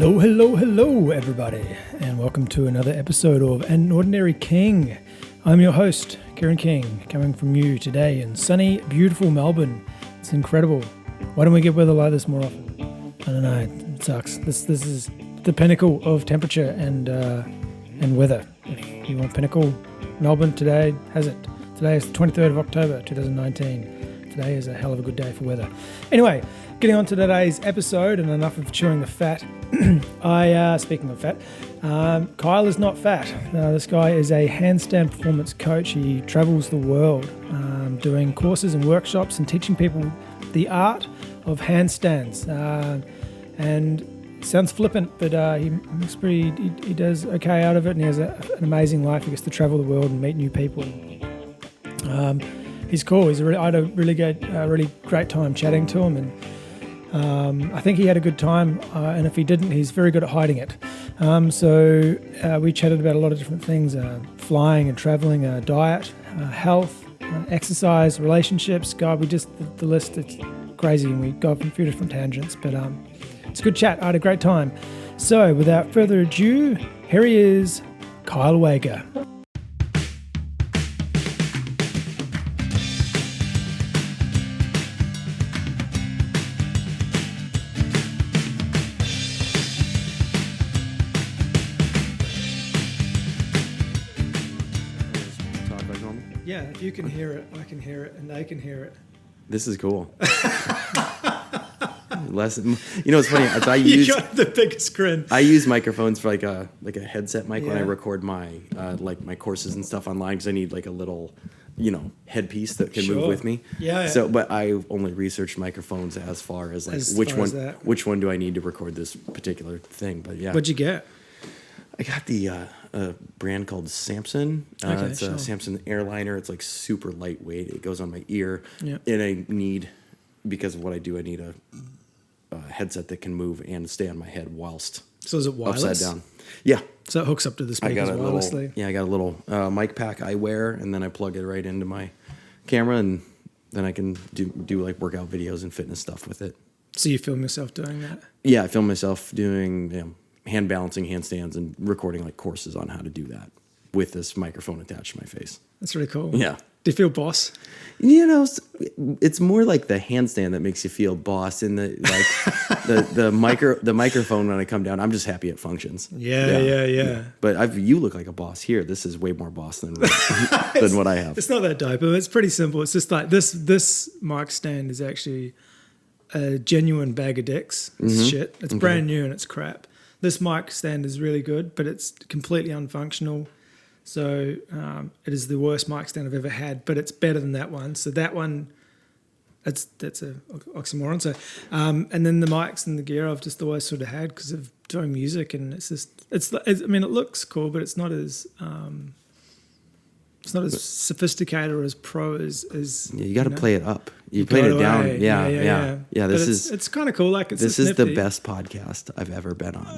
Hello, hello, hello, everybody, and welcome to another episode of An Ordinary King. I'm your host, Kieran King, coming from you today in sunny, beautiful Melbourne. It's incredible. Why don't we get weather like this more often? I don't know. It sucks. This is the pinnacle of temperature and weather. If you want pinnacle, Melbourne today has it. Today is the 23rd of October, 2019. Today is a hell of a good day for weather. Anyway, getting on to today's episode, and enough of chewing the fat. Speaking of fat, Kyle is not fat. This guy is a handstand performance coach. He travels the world doing courses and workshops and teaching people the art of handstands. And sounds flippant, but he does okay out of it, and he has an amazing life. He gets to travel the world and meet new people. He's cool. I had a really great time chatting to him, and I think he had a good time, and if he didn't, he's very good at hiding it. So we chatted about a lot of different things, flying and traveling, diet, health, exercise, relationships. God, the list is crazy, and we got a few different tangents, but it's a good chat. I had a great time. So without further ado, here he is, Kyle Weiger. Yeah, if you can hear it, I can hear it, and they can hear it. This is cool. It's funny. You got the biggest grin. I use microphones for like a headset mic when I record my my courses and stuff online, because I need like a little headpiece that can move with me. Yeah. So, but I only researched microphones as far as which one do I need to record this particular thing. But yeah. What'd you get? I got the brand called Samson. It's a Samson Airliner. It's like super lightweight. It goes on my ear. Yeah. And because of what I do, I need a headset that can move and stay on my head whilst So is it wireless? Upside down. Yeah. So it hooks up to the speakers wirelessly? I got a little mic pack I wear, and then I plug it right into my camera, and then I can do like workout videos and fitness stuff with it. So you film yourself doing that? Yeah, I film myself doing hand balancing, handstands, and recording like courses on how to do that with this microphone attached to my face. That's really cool. Yeah. Do you feel boss? It's more like the handstand that makes you feel boss, and the microphone when I come down. I'm just happy it functions. Yeah. But you look like a boss here. This is way more boss than what I have. It's not that dope. It's pretty simple. It's just like this mic stand is actually a genuine bag of dicks. It's shit. It's brand new and it's crap. This mic stand is really good, but it's completely unfunctional. So it is the worst mic stand I've ever had, but it's better than that one. So that one, that's a oxymoron. So and then the mics and the gear I've just always sort of had because of doing music, and it looks cool, but it's not as sophisticated or as pro as you got to play it up. You played it down. Yeah. It's kind of cool. Like this is the best podcast I've ever been on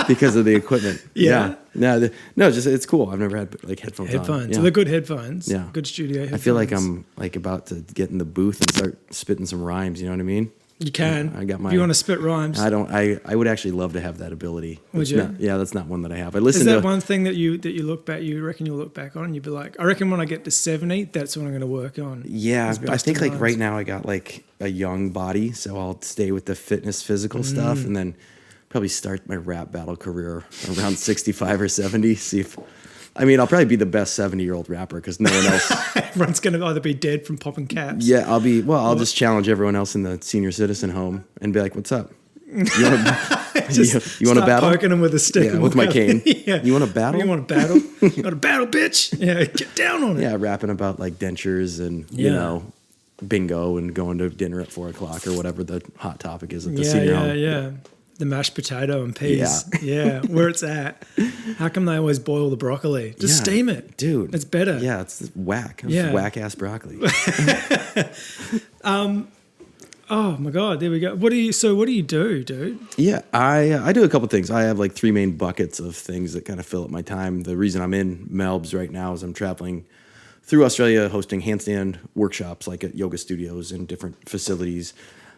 because of the equipment. Yeah. No, it's cool. I've never had like headphones. So they're good headphones. Yeah. Good studio headphones. I feel like I'm like about to get in the booth and start spitting some rhymes. You know what I mean? You can. I got my. If you want to spit rhymes. I don't. I would actually love to have that ability. Would you? That's not one that I have. Is that one thing that you look back? You reckon you'll look back on and you'll be like, I reckon when I get to 70, that's what I'm going to work on. Yeah, I think like right now I got like a young body, so I'll stay with the fitness, physical stuff, and then probably start my rap battle career around 65 or 70. I'll probably be the best 70-year-old rapper because no one else. Everyone's going to either be dead from popping caps. Yeah, I'll just challenge everyone else in the senior citizen home and be like, "What's up? You want to battle?" Poking them with a stick. Yeah, with my cane. Yeah. You want to battle? You want to battle? You want to battle, bitch? Yeah, get down on it. Yeah, rapping about like dentures and bingo and going to dinner at 4:00 or whatever the hot topic is at the senior home. Yeah. The mashed potato and peas. Yeah, where it's at. How come they always boil the broccoli? Just steam it. Dude. It's better. Yeah, it's whack. It's whack-ass broccoli. Oh, my God. There we go. What do you do, dude? Yeah, I do a couple things. I have like three main buckets of things that kind of fill up my time. The reason I'm in Melbs right now is I'm traveling through Australia hosting handstand workshops like at yoga studios and different facilities.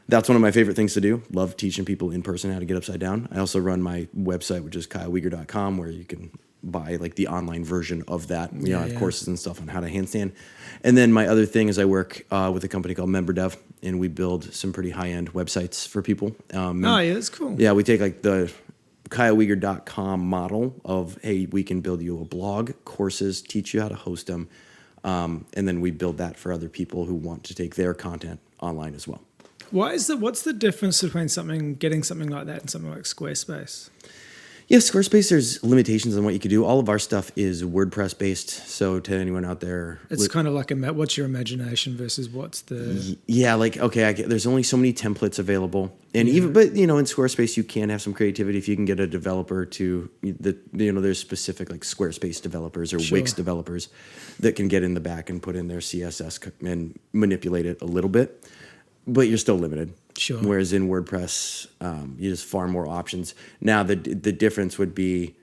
that's one of my favorite things to do. Love teaching people in person how to get upside down. I also run my website, which is KyleWeiger.com, where you can buy like the online version of that. You know, I have courses and stuff on how to handstand. And then my other thing is I work with a company called MemberDev, and we build some pretty high-end websites for people. Yeah, that's cool. Yeah, we take like the KyleWeiger.com model of, hey, we can build you a blog, courses, teach you how to host them. And then we build that for other people who want to take their content online as well. What's the difference between getting something like that and something like Squarespace? Yeah, Squarespace, there's limitations on what you can do. All of our stuff is WordPress based. So to anyone out there, it's kind of like what's your imagination versus what's the... Yeah, like, okay, there's only so many templates available. And but in Squarespace, you can have some creativity if you can get a developer there's specific like Squarespace developers or Wix developers that can get in the back and put in their CSS and manipulate it a little bit. But you're still limited. Sure. Whereas in WordPress, you just far more options. Now, the difference would be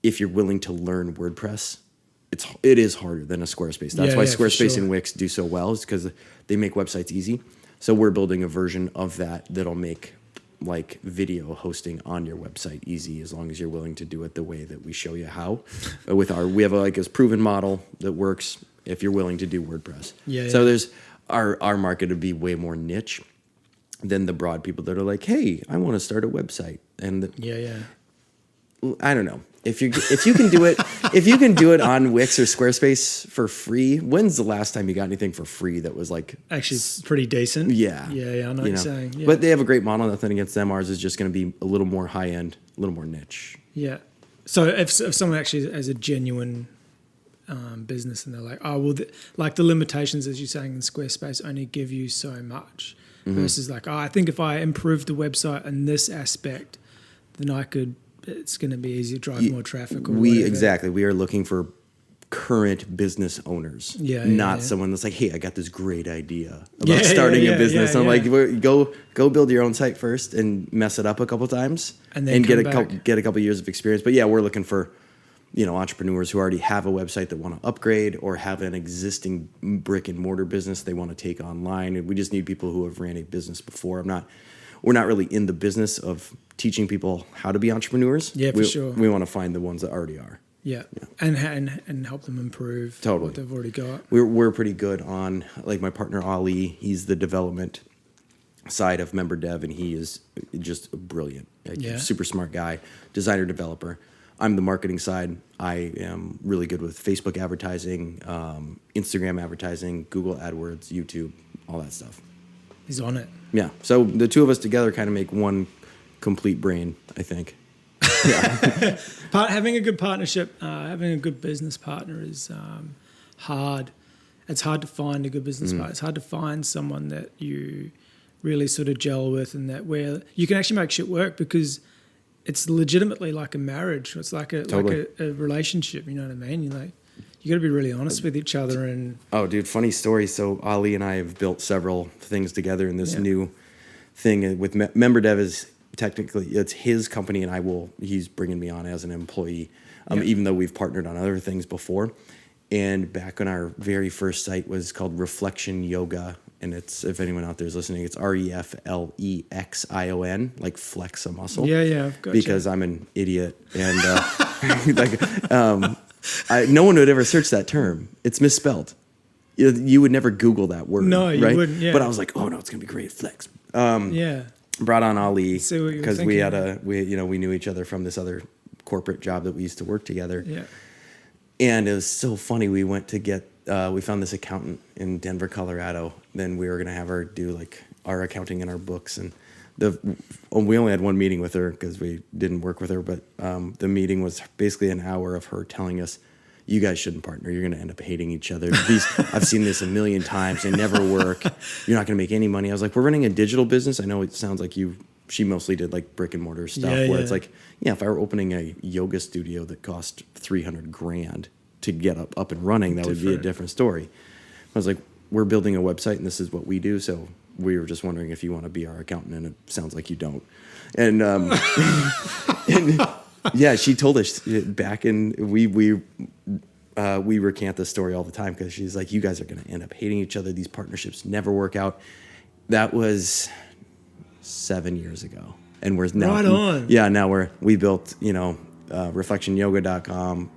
if you're willing to learn WordPress, it is harder than a Squarespace. That's why Squarespace and Wix do so well, is because they make websites easy. So we're building a version of that'll make like video hosting on your website easy, as long as you're willing to do it the way that we show you how. We have a proven model that works if you're willing to do WordPress. So there's our market would be way more niche than the broad people that are like, hey, I want to start a website. And I don't know. If you can do it on Wix or Squarespace for free, when's the last time you got anything for free that was like actually pretty decent? Yeah. I know what you're saying. Yeah. But they have a great model, nothing against them. Ours is just going to be a little more high end, a little more niche. Yeah. So if someone actually has a genuine business and they're like, oh, well, like the limitations, as you're saying, in Squarespace only give you so much, versus like, I think if I improve the website in this aspect, then it's going to be easier to drive more traffic. Exactly. We are looking for current business owners, not someone that's like, hey, I got this great idea about starting a business. I'm like, go build your own site first and mess it up a couple times and get a couple years of experience. But we're looking for entrepreneurs who already have a website that want to upgrade or have an existing brick and mortar business they want to take online. And we just need people who have ran a business before. We're not really in the business of teaching people how to be entrepreneurs. Yeah, for sure. We want to find the ones that already are. Yeah. And help them improve what they've already got. We're pretty good on, like, my partner Ali, he's the development side of MemberDev, and he is just brilliant. Super smart guy, designer, developer. I'm the marketing side. I am really good with Facebook advertising, Instagram advertising, Google AdWords, YouTube, all that stuff. He's on it. Yeah. So the two of us together kind of make one complete brain, I think. Yeah. Having a good partnership, having a good business partner is hard. It's hard to find a good business partner. It's hard to find someone that you really sort of gel with, and that where you can actually make shit work, because it's legitimately like a marriage. It's like a relationship. You know what I mean? You got to be really honest with each other. And oh, dude, funny story. So Ali and I have built several things together in this new thing with MemberDev. Is technically it's his company, and he's bringing me on as an employee, even though we've partnered on other things before. And back when our very first site was called Reflection Yoga. And it's, if anyone out there is listening, it's REFLEXION, like flex a muscle. Yeah, gotcha. Because I'm an idiot, and no one would ever search that term. It's misspelled. You would never Google that word. No, you right? wouldn't. Yeah. But I was like, oh no, it's gonna be great, flex. Brought on Ali because we knew each other from this other corporate job that we used to work together. Yeah. And it was so funny. We went to we found this accountant in Denver, Colorado. Then we were going to have her do like our accounting and our books. And we only had one meeting with her because we didn't work with her. But the meeting was basically an hour of her telling us, you guys shouldn't partner. You're going to end up hating each other. I've seen this a million times. They never work. You're not going to make any money. I was like, we're running a digital business. I know it sounds like she mostly did like brick and mortar stuff it's like, if I were opening a yoga studio that cost $300,000 to get up and running, that would be a different story. I was like, we're building a website and this is what we do. So we were just wondering if you want to be our accountant, and it sounds like you don't. And, she told us back in, we recant this story all the time, because she's like, you guys are going to end up hating each other. These partnerships never work out. That was 7 years ago. And we're now, Right on. Yeah, now we built, reflectionyoga.com,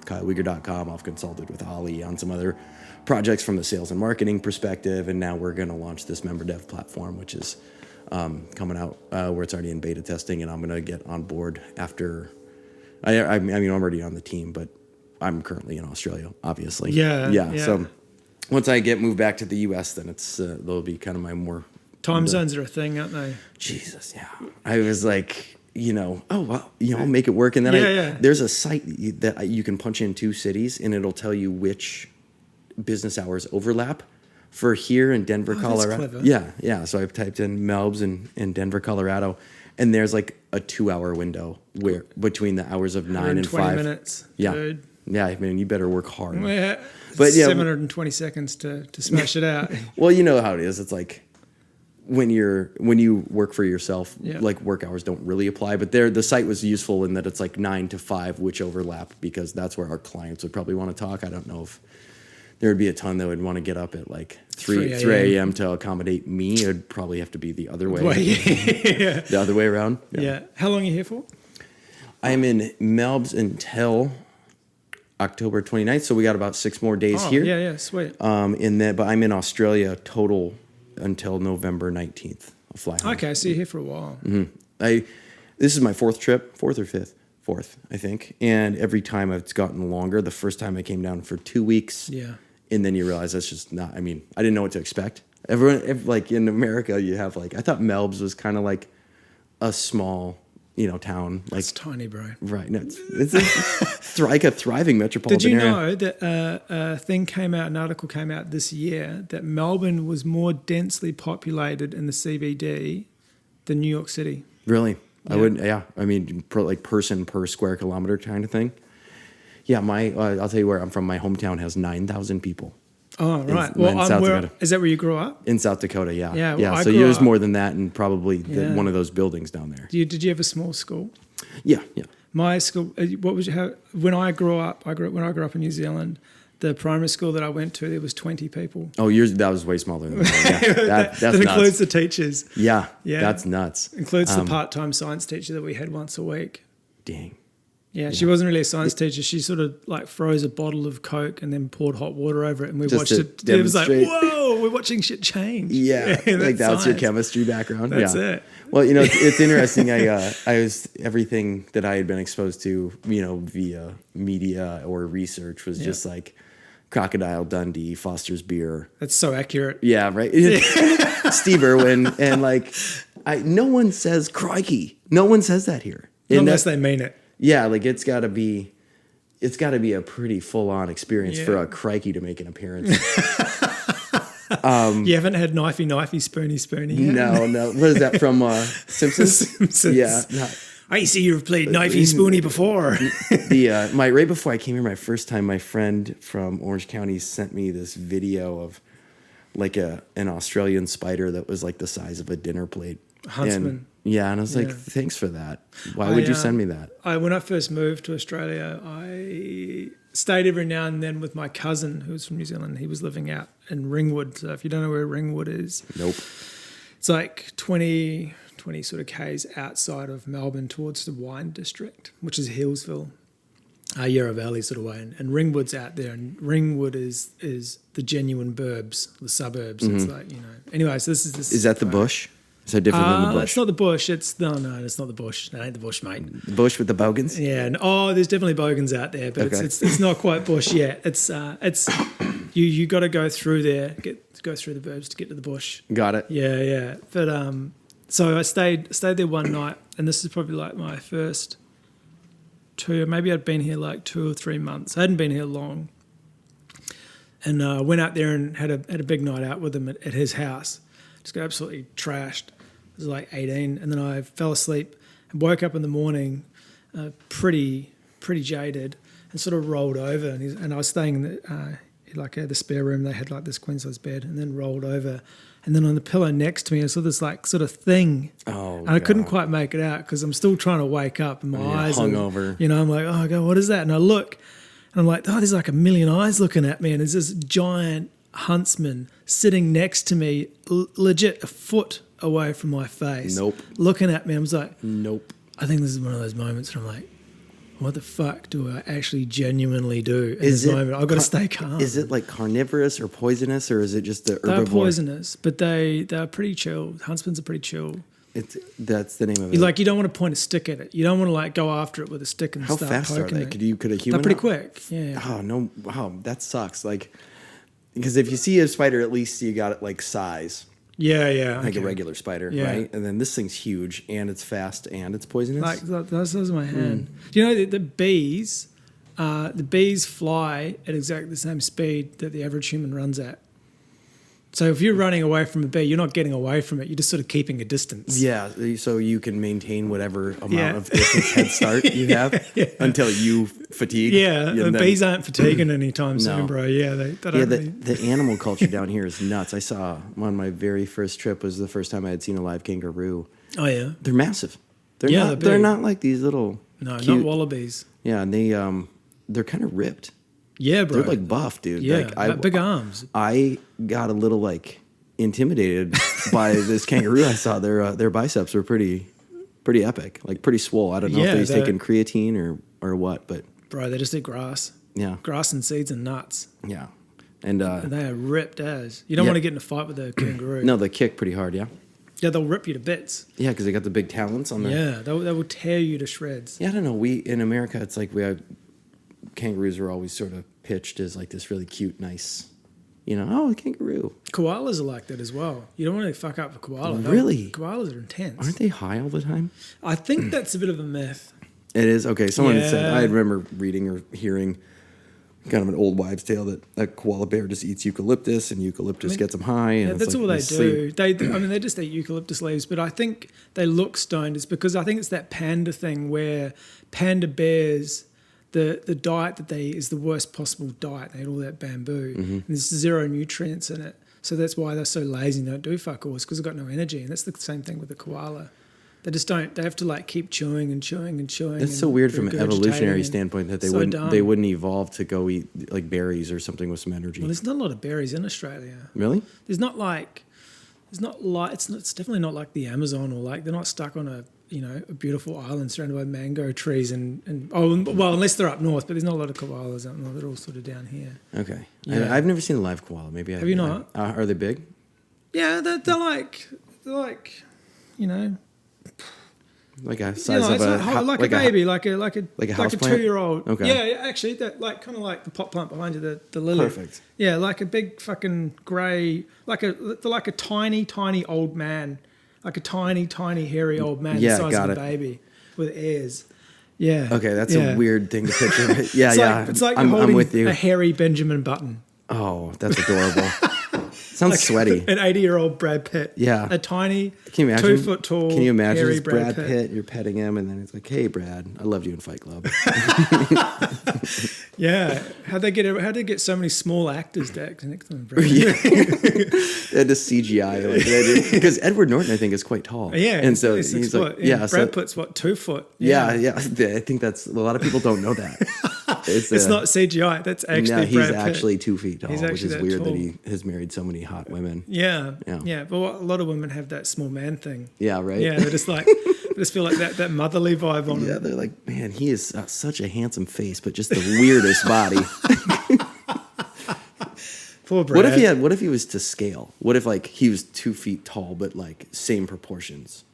KyleWeiger.com. I've consulted with Ali on some other projects from the sales and marketing perspective. And now we're going to launch this member dev platform, which is coming out where it's already in beta testing. And I'm going to get on board after, I'm already on the team, but I'm currently in Australia, obviously. Yeah. So once I get moved back to the US, then they'll be kind of my more... Time zones are a thing, aren't they? Jesus, yeah. I was like, I'll make it work. And then there's a site that you can punch in 2 cities, and it'll tell you which business hours overlap for here in Denver, Colorado. That's clever. Yeah. So I've typed in Melbs in Denver, Colorado, and there's like a 2-hour window where between the hours of 9 and 5. 20 minutes. Yeah. Dude. Yeah, I mean, you better work hard. Yeah. But 720 seconds to smash it out. Well, you know how it is. It's like when you work for yourself, like work hours don't really apply. But the site was useful in that it's like 9 to 5, which overlap, because that's where our clients would probably want to talk. I don't know if there would be a ton that would want to get up at like 3 a.m. to accommodate me. It would probably have to be the other way. The other way around. Yeah. How long are you here for? I'm in Melbs until October 29th, so we got about 6 more days here. Yeah, sweet. But I'm in Australia total until November 19th. I'll fly home. Okay, so you're here for a while. Mm-hmm. This is my 4th trip, 4th or 5th? 4th, I think. And every time it's gotten longer. The first time I came down for 2 weeks. Yeah. And then you realize that's just not, I didn't know what to expect. Everyone, like in America, you have like, I thought Melbs was kind of like a small, town. Like, it's tiny, bro. Right. No, it's like a thriving metropolitan area. Did you know that an article came out this year that Melbourne was more densely populated in the CBD than New York City? Really? Yeah. Like person per square kilometer kind of thing. Yeah, I'll tell you where I'm from. My hometown has 9,000 people. Oh, right. Is that where you grew up? In South Dakota, yeah. Yeah. Well, so there's more than that, and probably one of those buildings down there. Did you have a small school? Yeah. My school. When I grew up in New Zealand, the primary school that I went to, there was 20 people. Oh, that was way smaller than that. Yeah, that's that includes the teachers. Yeah. That's nuts. Includes the part-time science teacher that we had once a week. Dang. Yeah, she wasn't really a science teacher. She sort of like froze a bottle of Coke and then poured hot water over it, and we watched it. It was like, whoa, we're watching shit change. Yeah, like that's your chemistry background. That's it. Well, it's interesting. I was everything that I had been exposed to, via media or research was just like Crocodile Dundee, Foster's Beer. That's so accurate. Yeah, right. Steve Irwin, and like, no one says crikey. No one says that here, unless they mean it. Yeah, like it's got to be a pretty full-on experience for a crikey to make an appearance. You haven't had knifey, spoony yet? No. What is that from Simpsons? Simpsons. Yeah. No. I see you've played knifey, spoony before. Right before I came here, my first time, my friend from Orange County sent me this video of like an Australian spider that was like the size of a dinner plate. Huntsman. And I was like, thanks for that. Why would you send me that? When I first moved to Australia, I stayed every now and then with my cousin who was from New Zealand. He was living out in Ringwood. So if you don't know where Ringwood is. Nope. It's like 20 sort of Ks outside of Melbourne towards the wine district, which is Hillsville, Yarra Valley sort of way. And Ringwood's out there. And Ringwood is the genuine burbs, the suburbs. Mm-hmm. It's like, Anyway, so this is... Is that the bush? Is that different than the bush? It's not the bush. It's not the bush. That ain't the bush, mate. The bush with the bogans? Yeah. There's definitely bogans out there, but it's not quite bush yet. It's you got to go through there, go through the burbs to get to the bush. Got it. Yeah. But so I stayed there one night, and this is probably like my first maybe I'd been here like 2 or 3 months. I hadn't been here long, and went out there and had a big night out with him at his house. Just got absolutely trashed. I was like 18, and then I fell asleep and woke up in the morning, pretty jaded, and sort of rolled over. And I was staying in the spare room. They had like this queen size bed, and then rolled over, and then on the pillow next to me, I saw this like sort of thing. Oh, and I couldn't quite make it out because I'm still trying to wake up, and my eyes hung over. I'm like, oh God, what is that? And I look, and I'm like, oh, there's like a million eyes looking at me, and there's this giant huntsman sitting next to me, legit a foot away from my face. Nope. Looking at me, I was like, Nope. I think this is one of those moments where I'm like, what the fuck do I actually genuinely do in Is this it moment? I've got to stay calm. Is it like carnivorous or poisonous, or is it just the herbivore? They're poisonous, but they're pretty chill. Huntsmans are pretty chill. That's the name of it. You don't want to point a stick at it. You don't want to like go after it with a stick and How start fast are poking they? it. Could a human? They're pretty quick. Yeah. Oh no! Wow, that sucks. Like, because if you see a spider, at least you got it like size, Yeah. like a regular spider, Yeah. right? And then this thing's huge, and it's fast, and it's poisonous. Like those are my hand. Do you know that the bees fly at exactly the same speed that the average human runs at? So if you're running away from a bee, you're not getting away from it. You're just sort of keeping a distance. Yeah, so you can maintain whatever amount Yeah. of distance head start you have until you fatigue. Yeah, and the then- bees aren't fatiguing anytime soon, No. bro. Yeah, they don't Yeah, really... the animal culture down here is nuts. I saw on my very first trip was the first time I had seen a live kangaroo. Oh, yeah? They're massive. They're Yeah, not. they're They're big. not like these little. No, cute, not wallabies. Yeah, and they're kind of ripped. Yeah, bro. They're like buff, dude. yeah, Like, big arms. I got a little like intimidated by this kangaroo I saw. Their biceps were pretty epic, like pretty swole. I don't know Yeah, if he's they're- taking creatine or what, but Bro, they just eat grass. yeah, Grass and seeds and nuts. yeah, and And they are ripped as. You don't Yeah. want to get in a fight with a kangaroo. no, they kick pretty hard. Yeah, Yeah, they'll rip you to bits. yeah, because they got the big talons on their. Yeah, they will tear you to shreds. Yeah, I don't know. We in America, it's like we have kangaroos are always sort of pitched as like this really cute, nice, a kangaroo. Koalas are like that as well. You don't want to fuck up a koala. Really? Koalas are intense. Aren't they high all the time? I think that's a bit of a myth. It is okay. Someone had said Yeah. I remember reading or hearing kind of an old wives' tale that a koala bear just eats eucalyptus and eucalyptus gets them high. And Yeah, it's that's like all they sleep. do. They just eat eucalyptus leaves, but I think they look stoned. It's because I think it's that panda thing where panda bears, the diet that they eat is the worst possible diet. They eat all that bamboo, and there's zero nutrients in it. So that's why they're so lazy and don't do fuck all. It's because they've got no energy. And that's the same thing with the koala. They just don't. They have to like keep chewing and chewing and chewing. That's and so weird from an evolutionary regurgitating. standpoint that they So wouldn't dumb. they wouldn't evolve to go eat like berries or something with some energy. Well, there's not a lot of berries in Australia. Really? It's definitely not like the Amazon, or like they're not stuck on a beautiful island surrounded by mango trees unless they're up north, but there's not a lot of koalas up north. They're all sort of down here. Okay. Yeah. I've never seen a live koala. Maybe Have you not? Are they big? Yeah, they're like Like a size it's of like a baby, like a houseplant? 2-year-old. Okay. Yeah, actually, like kind of like the pot plant behind you, the lily. Perfect. Yeah, like a big fucking grey, like a tiny old man, like a tiny hairy old man, Yeah, the size got of a it. baby with ears. Yeah. Okay, that's yeah. a weird thing to picture. Yeah, It's like I'm holding with you. a hairy Benjamin Button. Oh, that's adorable. Sounds sweaty. An 80-year-old Brad Pitt. Yeah. A tiny, Can you imagine? 2 foot tall, Can you imagine hairy it's Brad Pitt? You're petting him, and then it's like, "Hey, Brad, I loved you in Fight Club." Yeah. How'd they get so many small actors to act next to them, Brad? Yeah. They had to CGI because Edward Norton, I think, is quite tall. Yeah, and so he's he's 6 like, foot. yeah, Brad Pitt's 2 foot. yeah. I think that's a lot of people don't know that. It's not CGI. That's actually no, he's Brad Pitt. actually 2 feet tall, He's which actually is that weird tall. that he has married so many hot women. Yeah. Yeah. But a lot of women have that small man thing. Yeah, right. Yeah, they just feel like that motherly vibe on Yeah, them. they're like, man, he is such a handsome face, but just the weirdest body. Poor Brad. What if he was to scale? What if like he was 2 feet tall, but like same proportions?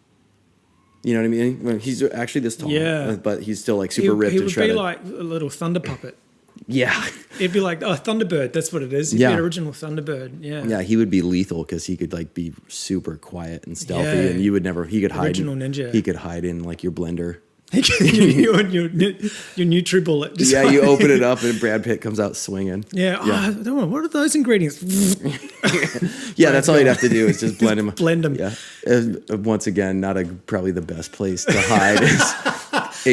You know what I mean? Well, he's actually this tall, Yeah. but he's still like super ripped He and would shredded. be like a little thunder puppet. Yeah, It'd be like Thunderbird. That's what it is. He'd Yeah. be an original Thunderbird. Yeah. yeah, he would be lethal because he could like be super quiet and stealthy, Yeah. and you would never. He could hide. Original ninja. He could hide in like your blender. you and your NutriBullet. Just Yeah, you open it up and Brad Pitt comes out swinging. Yeah. Yeah. I don't know. What are those ingredients? Yeah, that's all you'd have to do is just blend him. blend 'em. Yeah. Once again, probably the best place to hide is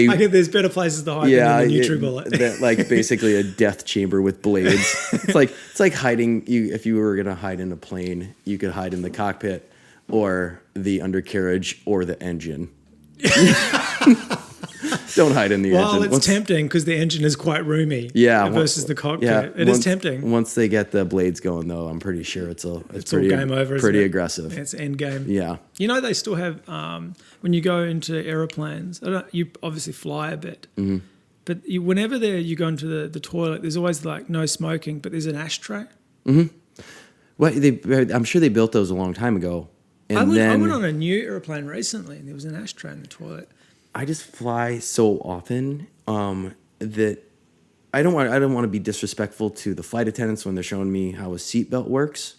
I think there's better places to hide than the NutriBullet. that like basically a death chamber with blades. It's like hiding. If you were gonna hide in a plane, you could hide in the cockpit, or the undercarriage, or the engine. Don't hide in the Well, engine. it's tempting because the engine is quite roomy. Yeah, Versus the cockpit. Yeah, It is tempting. Once they get the blades going, though, I'm pretty sure it's pretty all game over. Pretty isn't it? aggressive. It's end game. Yeah. You know, they still have when you go into aeroplanes. You obviously fly a bit, but whenever you go into the toilet, there's always like no smoking, but there's an ashtray. Well, I'm sure they built those a long time ago. And I went on a new airplane recently, and there was an ashtray in the toilet. I just fly so often that I don't want to be disrespectful to the flight attendants when they're showing me how a seatbelt works.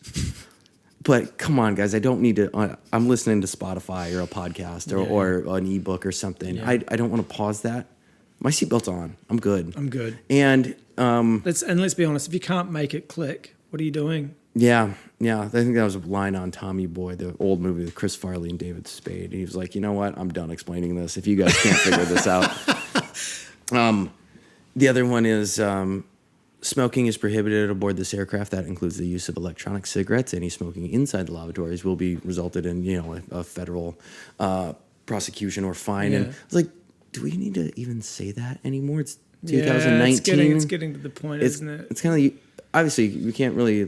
But come on, guys, I don't need to. I'm listening to Spotify or a podcast or an ebook or something. Yeah. I don't want to pause that. My seatbelt's on. I'm good. And let's be honest. If you can't make it click, what are you doing? Yeah. I think that was a line on Tommy Boy, the old movie with Chris Farley and David Spade. He was like, you know what? I'm done explaining this. If you guys can't figure this out. The other one is smoking is prohibited aboard this aircraft. That includes the use of electronic cigarettes. Any smoking inside the lavatories will be resulted in, a federal prosecution or fine. Yeah. And I was like, do we need to even say that anymore? It's 2019. Yeah, it's getting to the point, isn't it? It's kind of obviously you can't really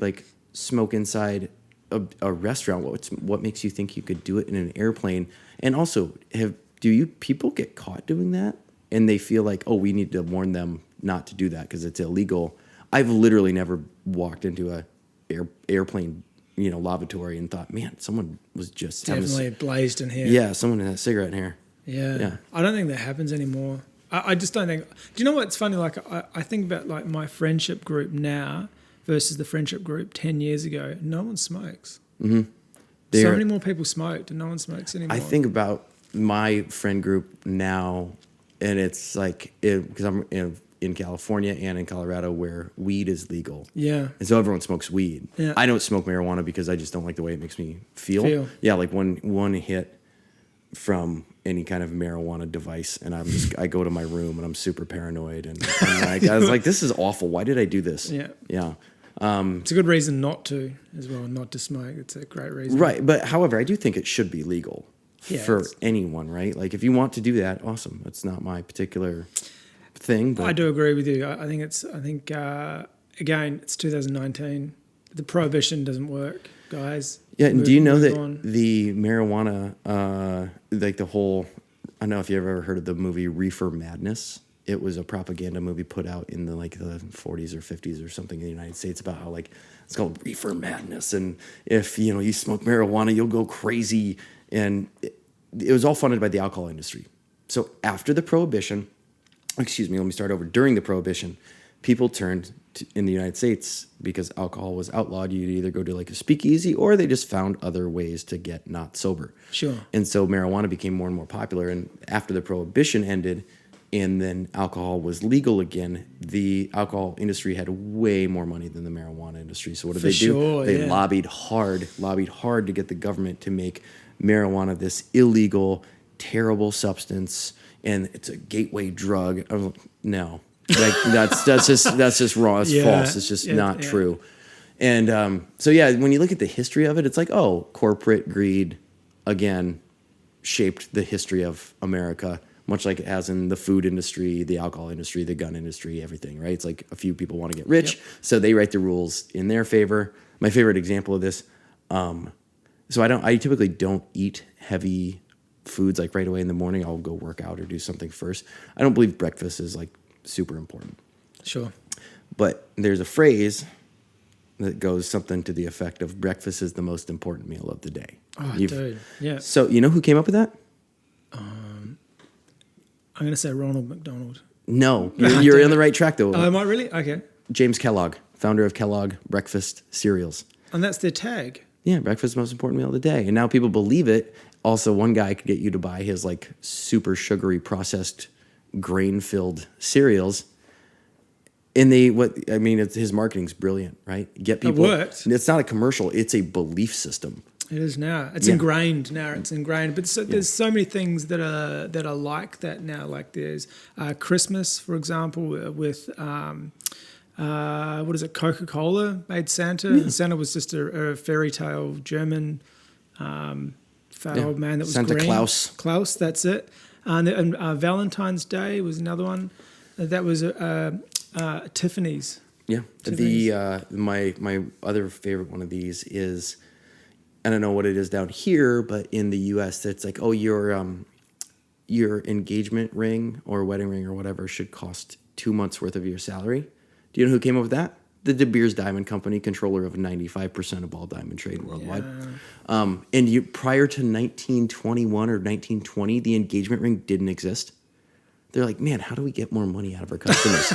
smoke inside a restaurant. What makes you think you could do it in an airplane? And also, people get caught doing that and they feel like, oh, we need to warn them not to do that because it's illegal? I've literally never walked into a airplane lavatory and thought, man, someone was just definitely blazed in here. Yeah, someone had a cigarette in here. Yeah. I don't think that happens anymore. I just don't think. Do you know what's funny? I think about my friendship group now versus the friendship group 10 years ago. No one smokes. Mm-hmm. So many more people smoked and no one smokes anymore. I think about my friend group now, and it's because I'm in California and in Colorado where weed is legal. Yeah. And so everyone smokes weed. Yeah. I don't smoke marijuana because I just don't like the way it makes me feel. Yeah, one hit from any kind of marijuana device, and I go to my room and I'm super paranoid and I was like, this is awful. Why did I do this? Yeah. Yeah. It's a good reason not to as well, not to smoke. It's a great reason. Right. But however, I do think it should be legal for anyone, right? If you want to do that, awesome. It's not my particular thing. But I do agree with you. I think again, it's 2019. The prohibition doesn't work, guys. Yeah, and do you know that the marijuana, the whole, I don't know if you've ever heard of the movie Reefer Madness. It was a propaganda movie put out in the 40s or 50s or something in the United States about how it's called Reefer Madness, and if you smoke marijuana, you'll go crazy, and it was all funded by the alcohol industry. So after the prohibition, let me start over. During the prohibition, people turned in the United States, because alcohol was outlawed, you'd either go to a speakeasy or they just found other ways to get not sober. Sure. And so marijuana became more and more popular. And after the prohibition ended and then alcohol was legal again, the alcohol industry had way more money than the marijuana industry. So what did they do? They lobbied hard to get the government to make marijuana this illegal, terrible substance. And it's a gateway drug. I was like, no. That's just wrong. It's false. It's just not true. And when you look at the history of it, it's corporate greed again shaped the history of America, much like it has in the food industry, the alcohol industry, the gun industry, everything, right? It's a few people want to get rich, so they write the rules in their favor. My favorite example of this, I typically don't eat heavy foods right away in the morning. I'll go work out or do something first. I don't believe breakfast is super important. Sure. But there's a phrase that goes something to the effect of breakfast is the most important meal of the day. Oh, dude. Yeah. So you know who came up with that? I'm going to say Ronald McDonald. No. You're on the right track, though. Oh, am I really? Okay. James Kellogg, founder of Kellogg Breakfast Cereals. And that's their tag? Yeah, breakfast is the most important meal of the day. And now people believe it. Also, one guy could get you to buy his super sugary processed grain-filled cereals, and his marketing's brilliant, right? Get people. It worked. It's not a commercial; it's a belief system. It is now. It's ingrained now. It's ingrained. But there's so many things that are like that now. There's Christmas, for example, with Coca-Cola made Santa. Yeah. Santa was just a fairy tale German fat old man that was Santa green. Claus. Claus, that's it. And Valentine's Day was another one. That was Tiffany's. Yeah. My other favorite one of these is, I don't know what it is down here, but in the U.S., it's like, oh, your engagement ring or wedding ring or whatever should cost 2 months worth of your salary. Do you know who came up with that? The De Beers Diamond Company, controller of 95% of all diamond trade worldwide. Yeah. And prior to 1921 or 1920, the engagement ring didn't exist. They're like, man, how do we get more money out of our customers?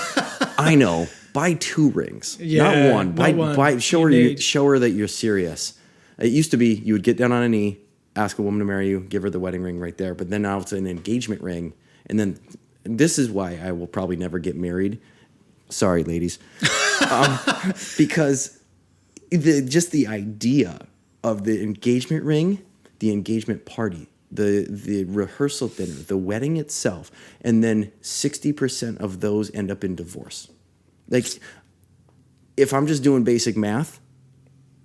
I know, buy 2 rings, not one. Buy show her that you're serious. It used to be you would get down on a knee, ask a woman to marry you, give her the wedding ring right there. But then now it's an engagement ring, and then this is why I will probably never get married. Sorry, ladies. Because just the idea of the engagement ring, the engagement party, the rehearsal dinner, the wedding itself, and then 60% of those end up in divorce. Like, if I'm just doing basic math,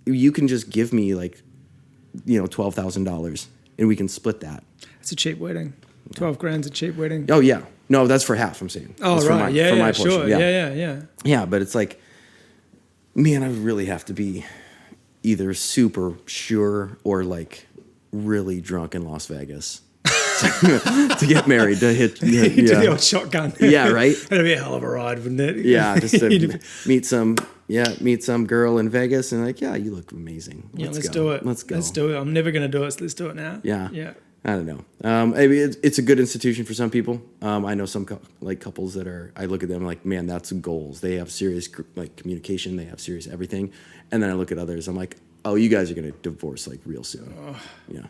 you can just give me $12,000 and we can split that. It's a cheap wedding. 12 grand's a cheap wedding. Oh yeah. No, that's for half, I'm saying. Oh, that's right. For my portion. Sure. Yeah. Yeah, but it's like, man, I really have to be either super sure or like really drunk in Las Vegas to get married, to hit the old shotgun. Yeah, right? That'd be a hell of a ride, wouldn't it? Yeah, just to meet some girl in Vegas and like, yeah, you look amazing. Let's do it. Let's go. Let's do it. I'm never going to do it, so let's do it now. Yeah. I don't know. Maybe it's a good institution for some people. I know some couples that I look at them like, man, that's goals. They have serious like communication. They have serious everything. And then I look at others. I'm like, oh, you guys are going to divorce like real soon. Oh. Yeah.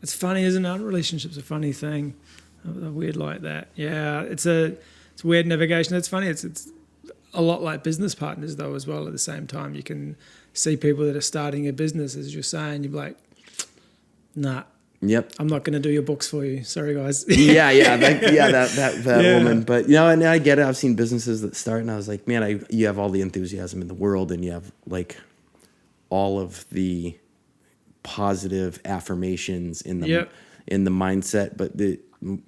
It's funny, isn't it? Relationship's a funny thing. Weird like that. Yeah. It's weird navigation. It's funny. It's a lot like business partners though as well. At the same time, you can see people that are starting a business, as you're saying. You're like, nah. Yep. I'm not going to do your books for you. Sorry, guys. That woman. But and I get it. I've seen businesses that start, and I was like, man, you have all the enthusiasm in the world, and you have like all of the positive affirmations in the mindset. But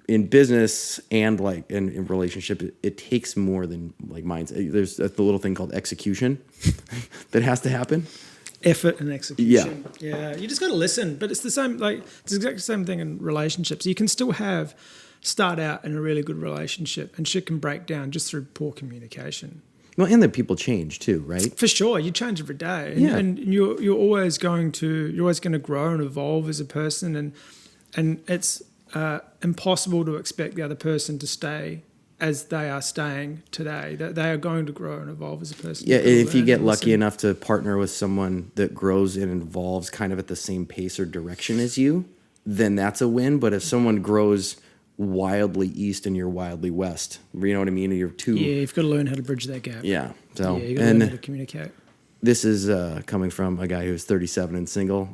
in business and like in relationship, it takes more than like mindset. There's the little thing called execution that has to happen. Effort and execution. Yeah. You just got to listen. But it's the same, like, it's exactly the same thing in relationships. You can still start out in a really good relationship and shit can break down just through poor communication. Well, and that people change too, right? For sure. You change every day. And you're always going to grow and evolve as a person. And it's impossible to expect the other person to stay as they are staying today, that they are going to grow and evolve as a person. Yeah, if you get lucky enough to partner with someone that grows and evolves kind of at the same pace or direction as you, then that's a win. But if someone grows wildly east and you're wildly west, you know what I mean? You're too... Yeah, you've got to learn how to bridge that gap. Yeah. So, you've got to learn how to communicate. This is coming from a guy who's 37 and single.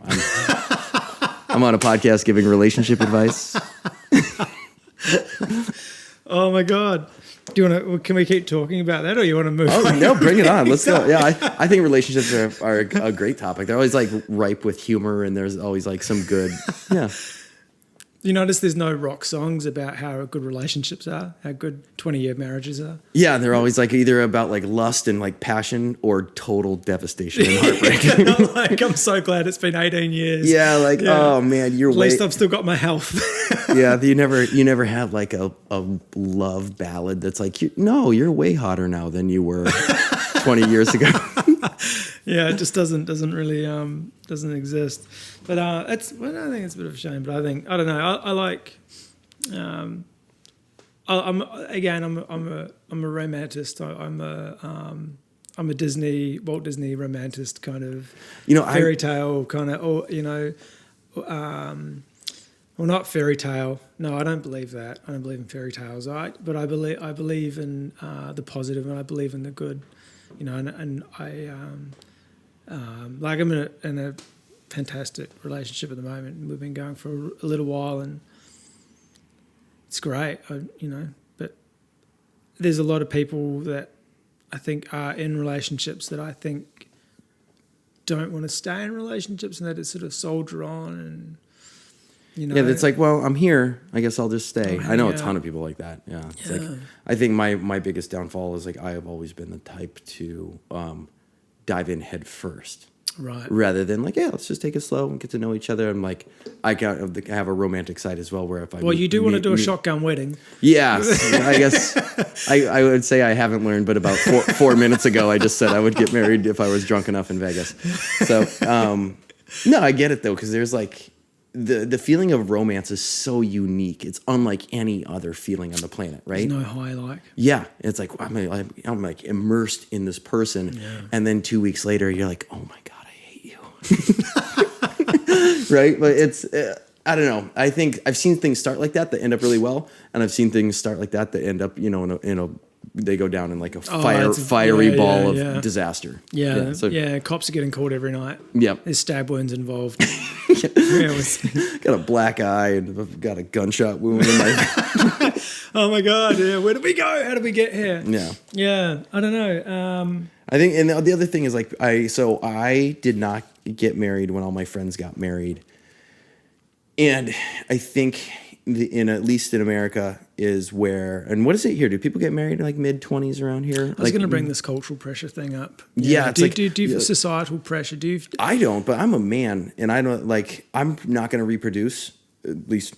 I'm on a podcast giving relationship advice. Oh my God! Can we keep talking about that, or you want to move? Oh no, bring it on. Let's go. Yeah, I think relationships are a great topic. They're always like ripe with humor, and there's always like some good. Yeah. You notice there's no rock songs about how good relationships are, how good 20-year marriages are. Yeah, they're always like either about like lust and like passion or total devastation and heartbreak. I'm so glad it's been 18 years. Yeah, oh man, at least I've still got my health. Yeah, you never have like a love ballad that's like, you're way hotter now than you were 20 years ago. Yeah, it just doesn't really doesn't exist. But I think it's a bit of a shame. But I don't know. I like. I'm a romantist. I'm a Walt Disney romantist kind of. Fairy tale kind of. Well, not fairy tale. No, I don't believe that. I don't believe in fairy tales. But I believe in the positive, and I believe in the good. And I'm in a fantastic relationship at the moment. We've been going for a little while, and it's great. But there's a lot of people that I think are in relationships that I think don't want to stay in relationships, and they just sort of soldier on. And You know? Yeah, it's like, well, I'm here. I guess I'll just stay. I know a out. ton of people like that. Yeah. It's like, I think my biggest downfall is like I have always been the type to dive in head first. Right. Rather than like, yeah, let's just take it slow and get to know each other. I'm like, I have a romantic side as well where if I you do want to do a shotgun wedding. Yeah, I guess I would say I haven't learned, but about 4 minutes ago, I just said I would get married if I was drunk enough in Vegas. So, no, I get it though, because there's like the feeling of romance is so unique. It's unlike any other feeling on the planet, right? There's no high like. Yeah, it's like I'm like immersed in this person, and then 2 weeks later, you're like, oh my god, I hate you. Right? But it's I don't know. I think I've seen things start like that end up really well, and I've seen things start like that end up, you know, in a they go down in like a fiery ball of disaster. Yeah, cops are getting called every night. Yep. There's stab wounds involved. Got a black eye and I've got a gunshot wound in my... Oh my God, yeah. Where did we go? How did we get here? Yeah. Yeah, I don't know. I think, and the other thing is like, I did not get married when all my friends got married. And I think at least in America is where, and what is it here? Do people get married in like mid-20s around here? I was going to bring this cultural pressure thing up. Yeah. Do you societal pressure? I don't, but I'm a man and I don't like, I'm not going to reproduce, at least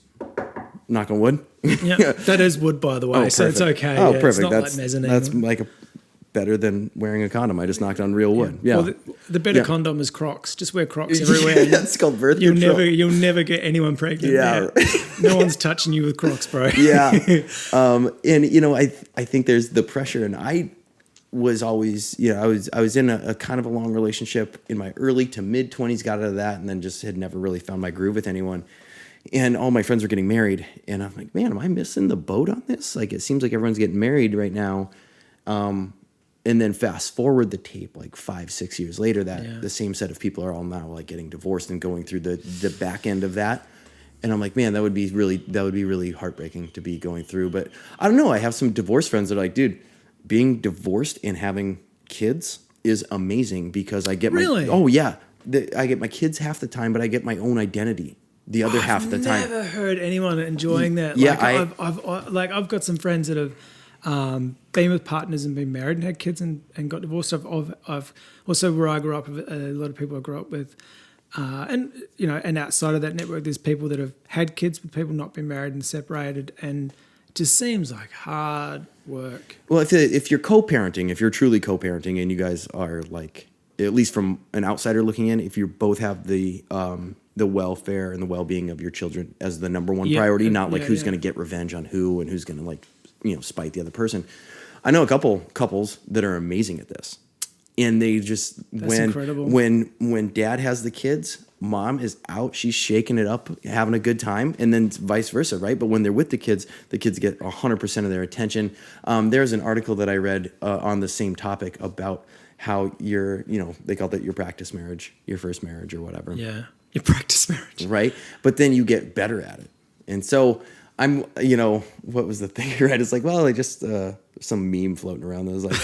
knock on wood. Yeah. That is wood, by the way. Oh, so it's okay. Oh, yeah, perfect. It's not like mezzanine. That's like better than wearing a condom. I just knocked on real wood. Yeah. Well, the better condom is Crocs. Just wear Crocs everywhere. It's called birth control. You'll never get anyone pregnant. Yeah. No one's touching you with Crocs, bro. Yeah. And you know, I think there's the pressure, and I was always, you know, I was in a kind of a long relationship in my early to mid 20s, got out of that, and then just had never really found my groove with anyone. And all my friends were getting married, and I'm like, man, am I missing the boat on this? Like, it seems like everyone's getting married right now. And then fast forward the tape like 5-6 years later, the same set of people are all now like getting divorced and going through the back end of that. And I'm like, man, that would be really heartbreaking to be going through. But I don't know. I have some divorced friends that are like, dude, being divorced and having kids is amazing because I get I get my kids half the time, but I get my own identity the other half of the time. I've never heard anyone enjoying that. Yeah, I've got some friends that have been with partners and been married and had kids and got divorced. I've also, where I grew up, a lot of people I grew up with, and you know, and outside of that network, there's people that have had kids with people not been married and separated, and it just seems like hard work. Well, if you're co-parenting, if you're truly co-parenting, and you guys are like, at least from an outsider looking in, if you both have the welfare and the well-being of your children as the number one priority, not like who's going to get revenge on who and who's going to like, you know, spite the other person. I know a couple couples that are amazing at this, and they just when dad has the kids, mom is out, she's shaking it up, having a good time, and then vice versa, right? But when they're with the kids get 100% of their attention. There's an article that I read on the same topic about how they call that your practice marriage, your first marriage or whatever. Yeah, your practice marriage, right? But then you get better at it, and so. I'm, you know, what was the thing, right? It's like, well, I just, some meme floating around that was like,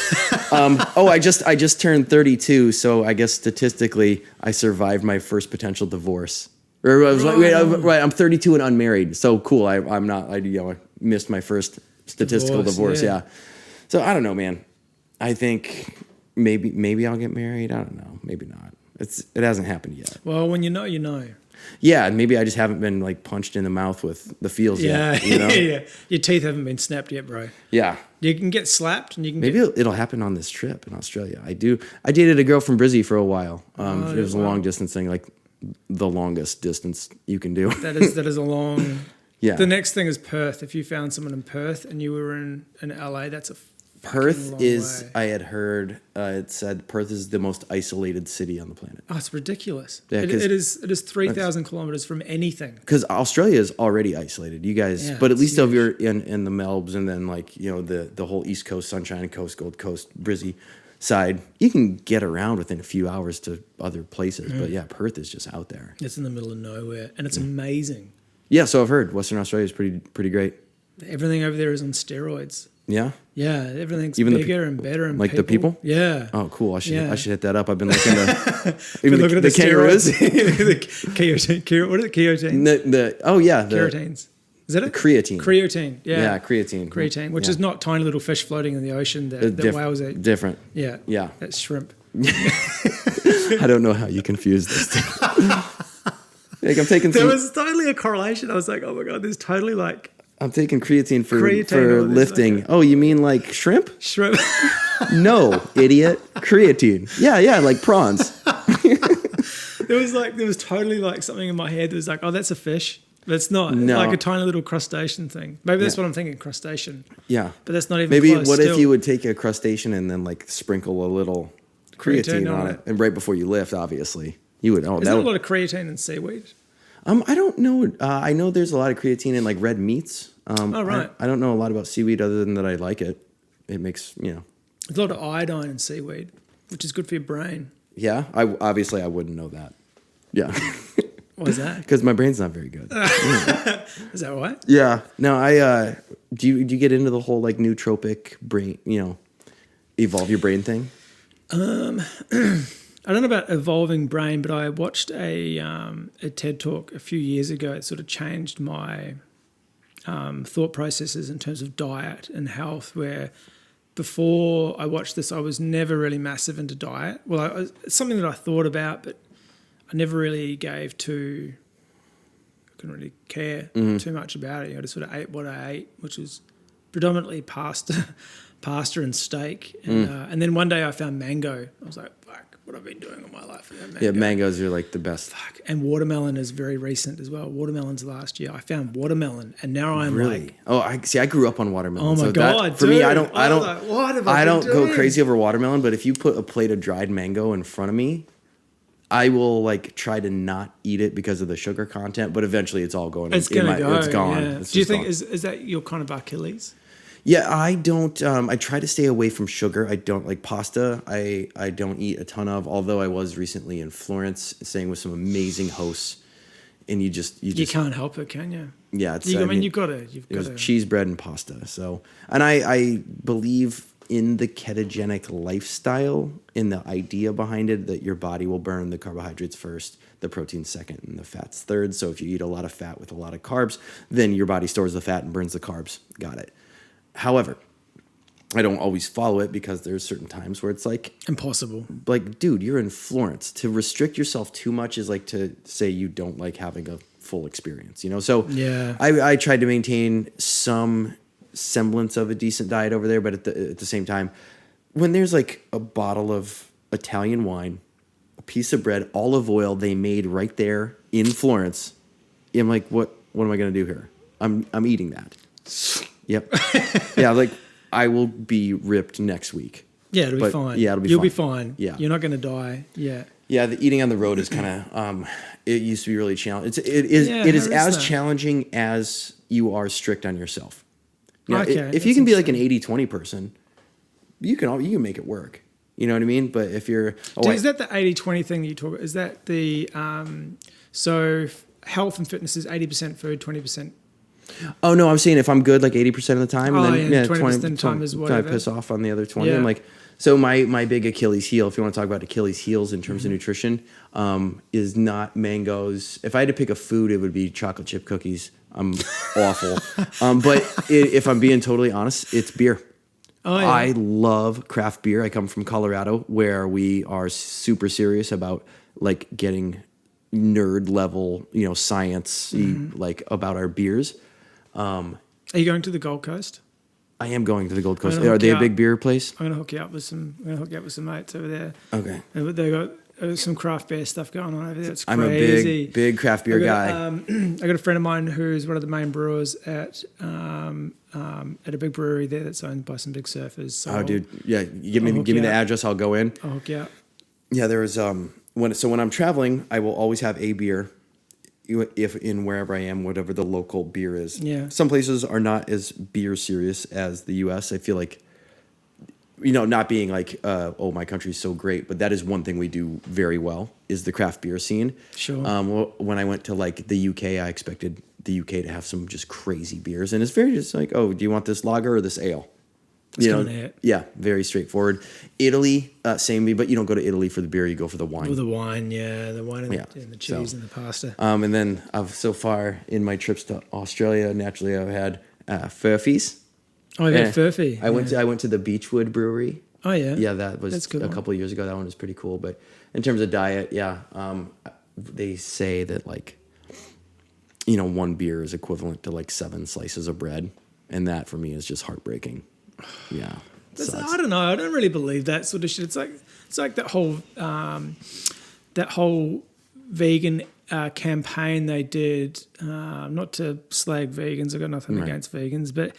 I just turned 32, so I guess statistically I survived my first potential divorce. Or I was like, right, I'm 32 and unmarried, so cool. I missed my first statistical divorce, yeah. So I don't know, man. I think maybe I'll get married. I don't know, maybe not. It hasn't happened yet. Well, when you know, you know. Yeah, and maybe I just haven't been like punched in the mouth with the feels yet. You know? Yeah. Your teeth haven't been snapped yet, bro. Yeah. You can get slapped and you can it'll happen on this trip in Australia. I dated a girl from Brizzy for a while. It was a long distance thing, like the longest distance you can do. That is a long... Yeah. The next thing is Perth. If you found someone in Perth and you were in LA, that's a Perth is, way. I had heard, it said Perth is the most isolated city on the planet. Oh, it's ridiculous. Yeah, it is 3,000 kilometers from anything. Because Australia is already isolated. You guys, but at least over in the Melbs and then like, you know, the whole East Coast, Sunshine Coast, Gold Coast, Brizzy side, you can get around within a few hours to other places. But yeah, Perth is just out there. It's in the middle of nowhere and it's amazing. Yeah, so I've heard Western Australia is pretty great. Everything over there is on steroids. Yeah. Yeah, everything's Even bigger and better and like the people? Yeah. Oh, cool. I should Yeah. hit that up. I've been looking at Been looking at the kangaroos. the keratine. What are the keratines? Oh yeah, Keratines. Is that it? creatine. Creatine. Yeah. Yeah, creatine. Creatine, which Yeah. is not tiny little fish floating in the ocean that whales eat. Different. Yeah. Yeah. That's shrimp. I don't know how you confuse this. Like I'm taking There was totally a correlation. I was like, oh my God, there's totally like I'm taking creatine for Creatine, lifting. like oh, you mean like shrimp? shrimp. No, idiot. Creatine. Yeah, like prawns. There was totally like something in my head that was like, oh, that's a fish. But it's not. No. Like a tiny little crustacean thing. Maybe that's Yeah. what I'm thinking, crustacean. Yeah. But that's not even Maybe close. what still. if you would take a crustacean and then like sprinkle a little creatine on it, and right before you lift, obviously you would. Oh, Is there a lot of creatine in seaweed? I don't know. I know there's a lot of creatine in like red meats. Right. I don't know a lot about seaweed other than that I like it. It makes There's a lot of iodine in seaweed, which is good for your brain. Yeah. I wouldn't know that. Yeah. Why is that? Because my brain's not very good. Is that right? Yeah. No, do you get into the whole like nootropic brain, evolve your brain thing? I don't know about evolving brain, but I watched a TED talk a few years ago. It sort of changed my thought processes in terms of diet and health, where before I watched this, I was never really massive into diet. Well, it's something that I thought about, but I never really I couldn't really care too much about it. I just sort of ate what I ate, which was predominantly pasta and steak. And then one day I found mango. I was like, fuck, what I've been doing all my life. Yeah, mangoes are like the best. Fuck. And watermelon is very recent as well. Watermelon's last year. I found watermelon, and now I'm Really? like, Oh, I grew up on watermelon. oh my so God, for dude. me, I don't like, what have I been go doing? crazy over watermelon. But if you put a plate of dried mango in front of me, I will like try to not eat it because of the sugar content. But eventually, it's all going. It's gonna go. It's gone. Yeah. It's Do you just think gone. is that your kind of Achilles? Yeah, I don't. I try to stay away from sugar. I don't like pasta. I don't eat a ton of. Although I was recently in Florence, staying with some amazing hosts, and you can't help it, can you? Yeah, it's. You've got to. It was cheese, bread, and pasta. So, and I believe in the ketogenic lifestyle, in the idea behind it, that your body will burn the carbohydrates first, the protein second, and the fats third. So if you eat a lot of fat with a lot of carbs, then your body stores the fat and burns the carbs. Got it. However, I don't always follow it because there's certain times where it's like impossible. Like, dude, you're in Florence. To restrict yourself too much is like to say you don't like having a full experience, So yeah, I tried to maintain some semblance of a decent diet over there, but at the same time, when there's like a bottle of Italian wine, a piece of bread, olive oil they made right there in Florence, I'm like, what am I gonna do here? I'm eating that. Yep. Yeah, like I will be ripped next week. Yeah, it'll be fine. Yeah, You'll be fine. Yeah. You're not going to die. Yeah. Yeah, the eating on the road is kind of it used to be really challenging. It is as challenging as you are strict on yourself. Okay, if you can be like an 80-20 person, you can make it work. You know what I mean? But if you're is that the 80-20 thing that you talk about? Is that the so health and fitness is 80% food, 20%? Oh no, I'm saying if I'm good like 80% of the time, and then 20% of the time is whatever. I piss off on the other 20. Yeah. I'm like, so my big Achilles heel, if you want to talk about Achilles heels in terms of nutrition, is not mangoes. If I had to pick a food, it would be chocolate chip cookies. I'm awful. But if I'm being totally honest, it's beer. Oh, yeah. I love craft beer. I come from Colorado, where we are super serious about like getting nerd level, science like about our beers. Are you going to the Gold Coast? I am going to the Gold Coast. Are they a big beer place? I'm gonna hook you up with some mates over there. Okay. They got some craft beer stuff going on over there. It's crazy. I'm a big craft beer guy. I got a friend of mine who's one of the main brewers at a big brewery there that's owned by some big surfers. So dude, yeah, give me the address. I'll go in. I'll hook you up. Yeah, there was when I'm traveling, I will always have a beer. If in wherever I am, whatever the local beer is. Yeah. Some places are not as beer serious as the U.S. I feel like, not being like, my country's so great, but that is one thing we do very well is the craft beer scene. Sure. When I went to like the UK, I expected the UK to have some just crazy beers, and it's very just like, oh, do you want this lager or this ale? That's kind of it. Yeah, very straightforward. Italy, same, but you don't go to Italy for the beer, you go for the wine. Or the wine, the wine and the cheese and the pasta. And then so far in my trips to Australia, naturally I've had Furphy's. Oh, you had Furphy. I went to the Beechwood Brewery. Oh yeah, yeah, that was a couple of years ago. That one was pretty cool. But in terms of diet, they say that like, one beer is equivalent to like 7 slices of bread, and that for me is just heartbreaking. Yeah, I don't know. I don't really believe that sort of shit. It's like that whole vegan campaign they did. Not to slag vegans. I got nothing against vegans, but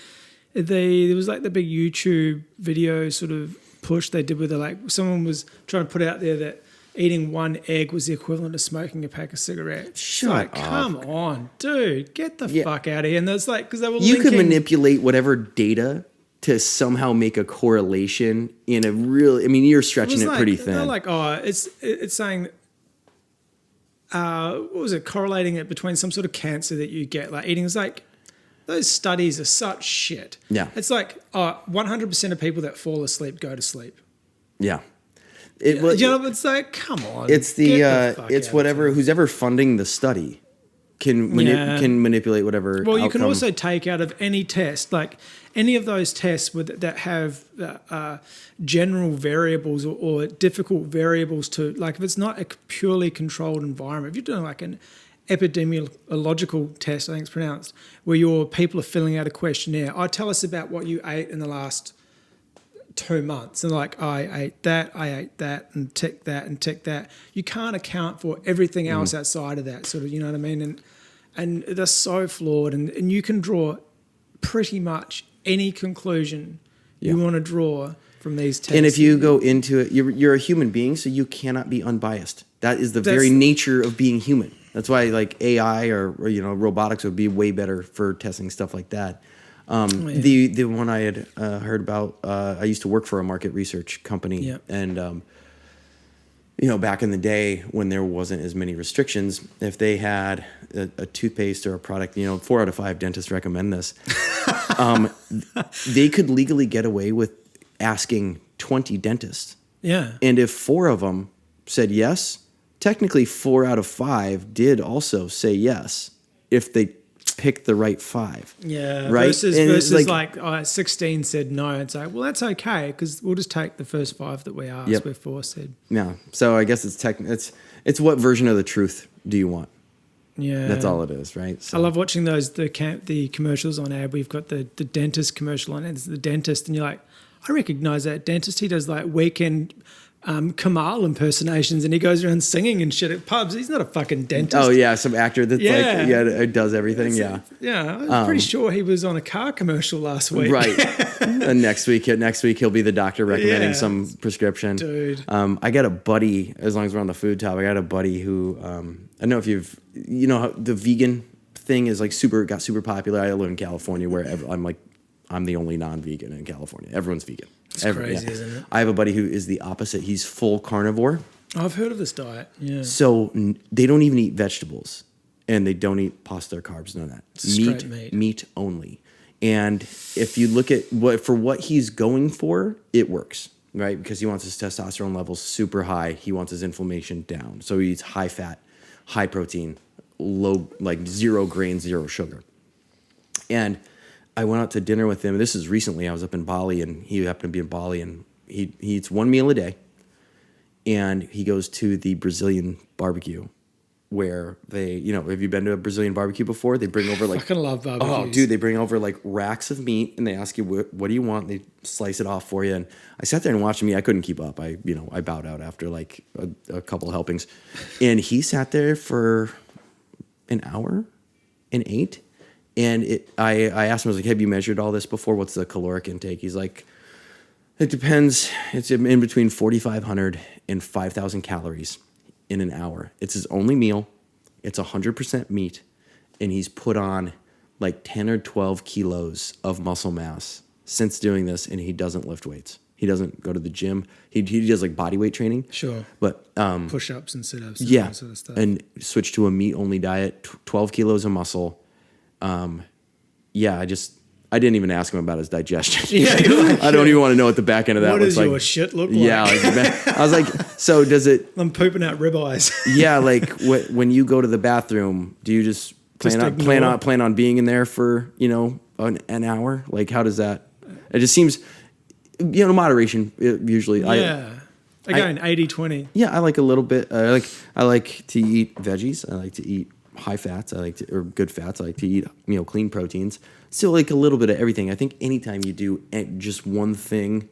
there was like the big YouTube video sort of push they did with it. Like someone was trying to put out there that eating 1 egg was the equivalent of smoking a pack of cigarettes. Shut up. Come on, dude, get the fuck out of here. And that's like, because they were You could manipulate whatever data to somehow make a correlation in a real, you're stretching it pretty thin. They're like, it's saying, what was it, correlating it between some sort of cancer that you get, like eating. It's like, those studies are such shit. Yeah. It's like 100% of people that fall asleep go to sleep. Yeah. It's like, come on. It's it's whatever, who's ever funding the study can manipulate whatever. Well, you outcome. can also take out of any test, like any of those tests that have general variables or difficult variables to, like if it's not a purely controlled environment, if you're doing like an epidemiological test, I think it's pronounced, where your people are filling out a questionnaire. Tell us about what you ate in the last 2 months. And like, I ate that, and tick that, and tick that. You can't account for everything else outside of that, sort of, you know what I mean? And they're so flawed. And you can draw pretty much any conclusion you want to draw from these tests. And if you go into it, you're a human being, so you cannot be unbiased. That is the very nature of being human. That's why like AI or robotics would be way better for testing stuff like that. The one I had heard about, I used to work for a market research company, and back in the day when there wasn't as many restrictions, if they had a toothpaste or a product, 4 out of 5 dentists recommend this, they could legally get away with asking 20 dentists. Yeah. And if 4 of them said yes, technically 4 out of 5 did also say yes if they picked the right 5. Yeah. Right. Versus like 16 said no. It's like, well, that's okay because we'll just take the first 5 that we asked. Where 4 said. Yeah. So I guess it's what version of the truth do you want? Yeah. That's all it is, right? So. I love watching the commercials on ad. We've got the dentist commercial on it. It's the dentist, and you're like, I recognize that dentist. He does like weekend Kamal impersonations, and he goes around singing and shit at pubs. He's not a fucking dentist. Oh yeah, some actor that's it does everything. I'm pretty sure he was on a car commercial last week. Right. And next week he'll be the doctor recommending some prescription. Dude. I got a buddy. As long as we're on the food topic, I got a buddy who I don't know if how the vegan thing is like got super popular. I live in California where I'm the only non-vegan in California. Everyone's vegan. It's crazy, isn't it? I have a buddy who is the opposite. He's full carnivore. I've heard of this diet. Yeah. So they don't even eat vegetables, and they don't eat pasta or carbs. None of that. Straight meat only. And if you look at what he's going for, it works, right? Because he wants his testosterone levels super high. He wants his inflammation down. So he eats high fat, high protein, low, like 0 grains, 0 sugar. And I went out to dinner with him. This is recently. I was up in Bali, and he happened to be in Bali, and he eats 1 meal a day, and he goes to the Brazilian barbecue, where they, have you been to a Brazilian barbecue before? They bring over like, I fucking love barbecues. Oh, dude, they bring over like racks of meat, and they ask you what do you want? They slice it off for you, and I sat there and watched me. I couldn't keep up. I bowed out after like a couple helpings, and he sat there for an hour and ate. And I asked him, I was like, have you measured all this before? What's the caloric intake? He's like, it depends. It's in between 4,500 and 5,000 calories in an hour. It's his only meal. It's 100% meat. And he's put on like 10 or 12 kilos of muscle mass since doing this, and he doesn't lift weights. He doesn't go to the gym. He does like body weight training. Sure. But push-ups and sit-ups and that sort of stuff. And switch to a meat-only diet, 12 kilos of muscle. I didn't even ask him about his digestion. Yeah, I don't even want to know what the back end of that what looks does like. your shit look like? Yeah, I was like, so does it? I'm pooping out ribeyes. Yeah, like when you go to the bathroom, do you just plan on being in there for an hour? Like, how does that? It just seems, moderation usually. Yeah. Again, 80-20. Yeah, I like a little bit. I like to eat veggies. I like to eat high fats. Or good fats. I like to eat clean proteins. Still like a little bit of everything. I think anytime you do just one thing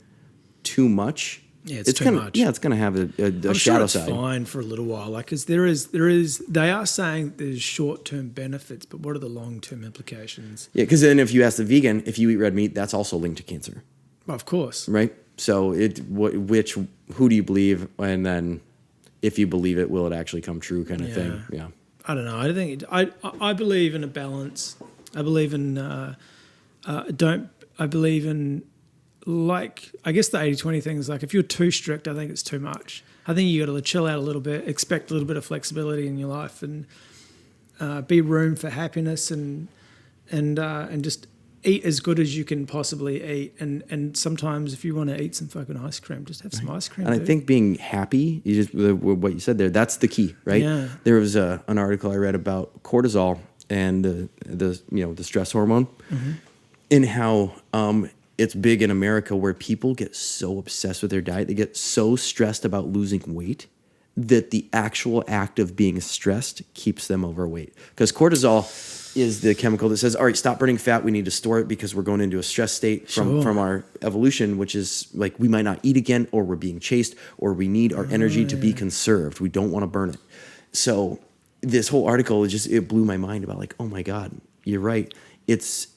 too much, it's too much. Yeah, it's gonna have a shadow side. Fine for a little while, like because there is. They are saying there's short-term benefits, but what are the long-term implications? Yeah, because then if you ask the vegan, if you eat red meat, that's also linked to cancer. Of course, right? So who do you believe, and then if you believe it, will it actually come true, kind of thing? Yeah. I don't know. I think I believe in a balance. I believe in I believe in, like, I guess the 80-20 thing is like if you're too strict, I think it's too much. I think you got to chill out a little bit, expect a little bit of flexibility in your life, and be room for happiness, and just eat as good as you can possibly eat. And sometimes if you want to eat some fucking ice cream, just have some ice cream. And I think being happy, what you said there, that's the key, right? Yeah. There was an article I read about cortisol and the stress hormone, and how it's big in America where people get so obsessed with their diet, they get so stressed about losing weight that the actual act of being stressed keeps them overweight. Because cortisol is the chemical that says, all right, stop burning fat. We need to store it because we're going into a stress state from our evolution, which is like we might not eat again, or we're being chased, or we need our energy to be conserved. We don't want to burn it. So this whole article, it blew my mind about like, oh my God, you're right. It's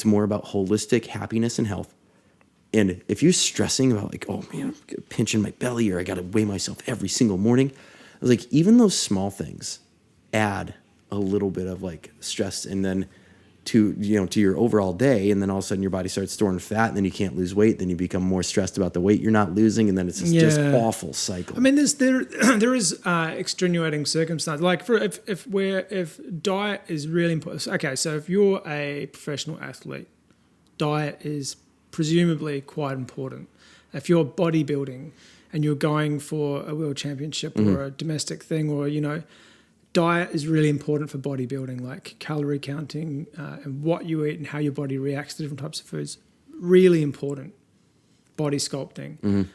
more about holistic happiness and health. And if you're stressing about like, oh man, I'm pinching my belly, or I got to weigh myself every single morning, I was like, even those small things add a little bit of like stress, and then to your overall day, and then all of a sudden your body starts storing fat, and then you can't lose weight, then you become more stressed about the weight you're not losing, and then it's just awful cycle. I mean, there is extenuating circumstance. Like if diet is really important. Okay, so if you're a professional athlete, diet is presumably quite important. If you're bodybuilding and you're going for a world championship or a domestic thing, or diet is really important for bodybuilding, like calorie counting and what you eat and how your body reacts to different types of foods. Really important. Body sculpting.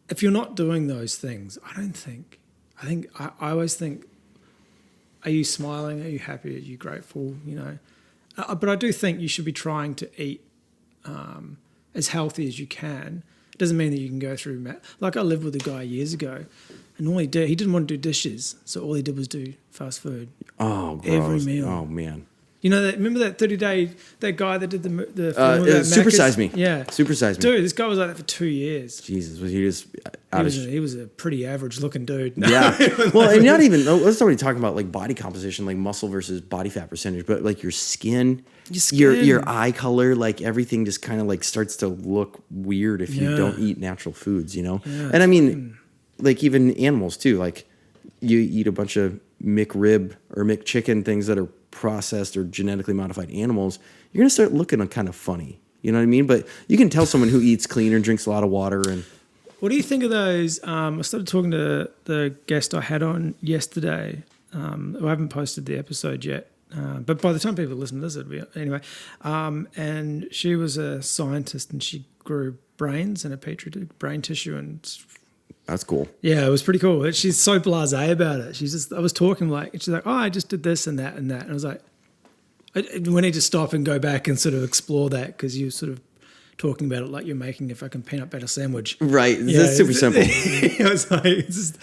If you're not doing those things, I always think, are you smiling? Are you happy? Are you grateful? But I do think you should be trying to eat as healthy as you can. It doesn't mean that you can go through. Like I lived with a guy years ago, and all he didn't want to do dishes, so all he did was do fast food. Oh, gross. Every meal. Oh man. Remember that 30-day, that guy that did the Super Size Me. Yeah. Super Size Me. Dude, this guy was like that for 2 years. Jesus, was he just He was a pretty average looking dude. Yeah. Well, and not even, let's already talk about like body composition, like muscle versus body fat percentage, but like your skin, your eye color, like everything just kind of like starts to look weird if you don't eat natural foods, Yeah, and I mean, like even animals too, like you eat a bunch of McRib or McChicken, things that are processed or genetically modified animals, you're going to start looking kind of funny. You know what I mean? But you can tell someone who eats clean and drinks a lot of water. And what do you think of those? I started talking to the guest I had on yesterday. I haven't posted the episode yet, but by the time people listen to this, it'll be anyway. And she was a scientist, and she grew brains in a petri brain tissue, and that's cool. Yeah, it was pretty cool. She's so blasé about it. I was talking like, she's like, oh, I just did this and that and that. And I was like, we need to stop and go back and sort of explore that, because you're sort of talking about it like you're making a fucking peanut butter sandwich. Right. That's super simple. I was like, this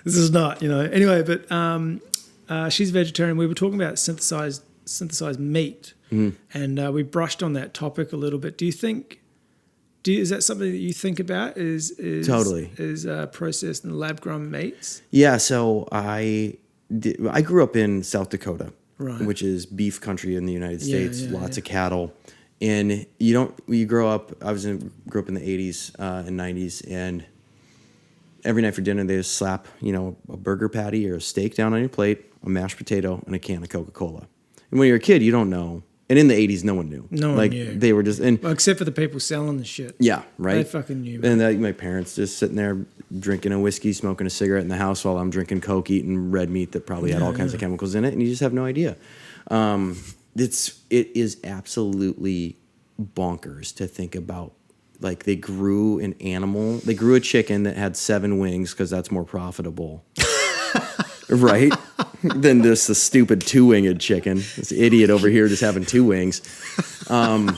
is not, Anyway, but she's vegetarian. We were talking about synthesized meat, and we brushed on that topic a little bit. Do you think, is that something that you think about? Is totally processed and lab grown meats? Yeah. So I grew up in South Dakota, right, which is beef country in the United States. Lots of cattle, and you grow up. I grew up in the 80s and 90s, and every night for dinner they just slap a burger patty or a steak down on your plate, a mashed potato, and a can of Coca-Cola. And when you're a kid, you don't know And in the 80s, no one knew. No one knew. They were just... Well, except for the people selling the shit. Yeah, right? They fucking knew. Man. And my parents just sitting there drinking a whiskey, smoking a cigarette in the house while I'm drinking Coke, eating red meat that probably had all kinds of chemicals in it, and you just have no idea. It is absolutely bonkers to think about. Like, they grew a chicken that had 7 wings because that's more profitable. Right? Than just the stupid 2-winged chicken. This idiot over here just having 2 wings. And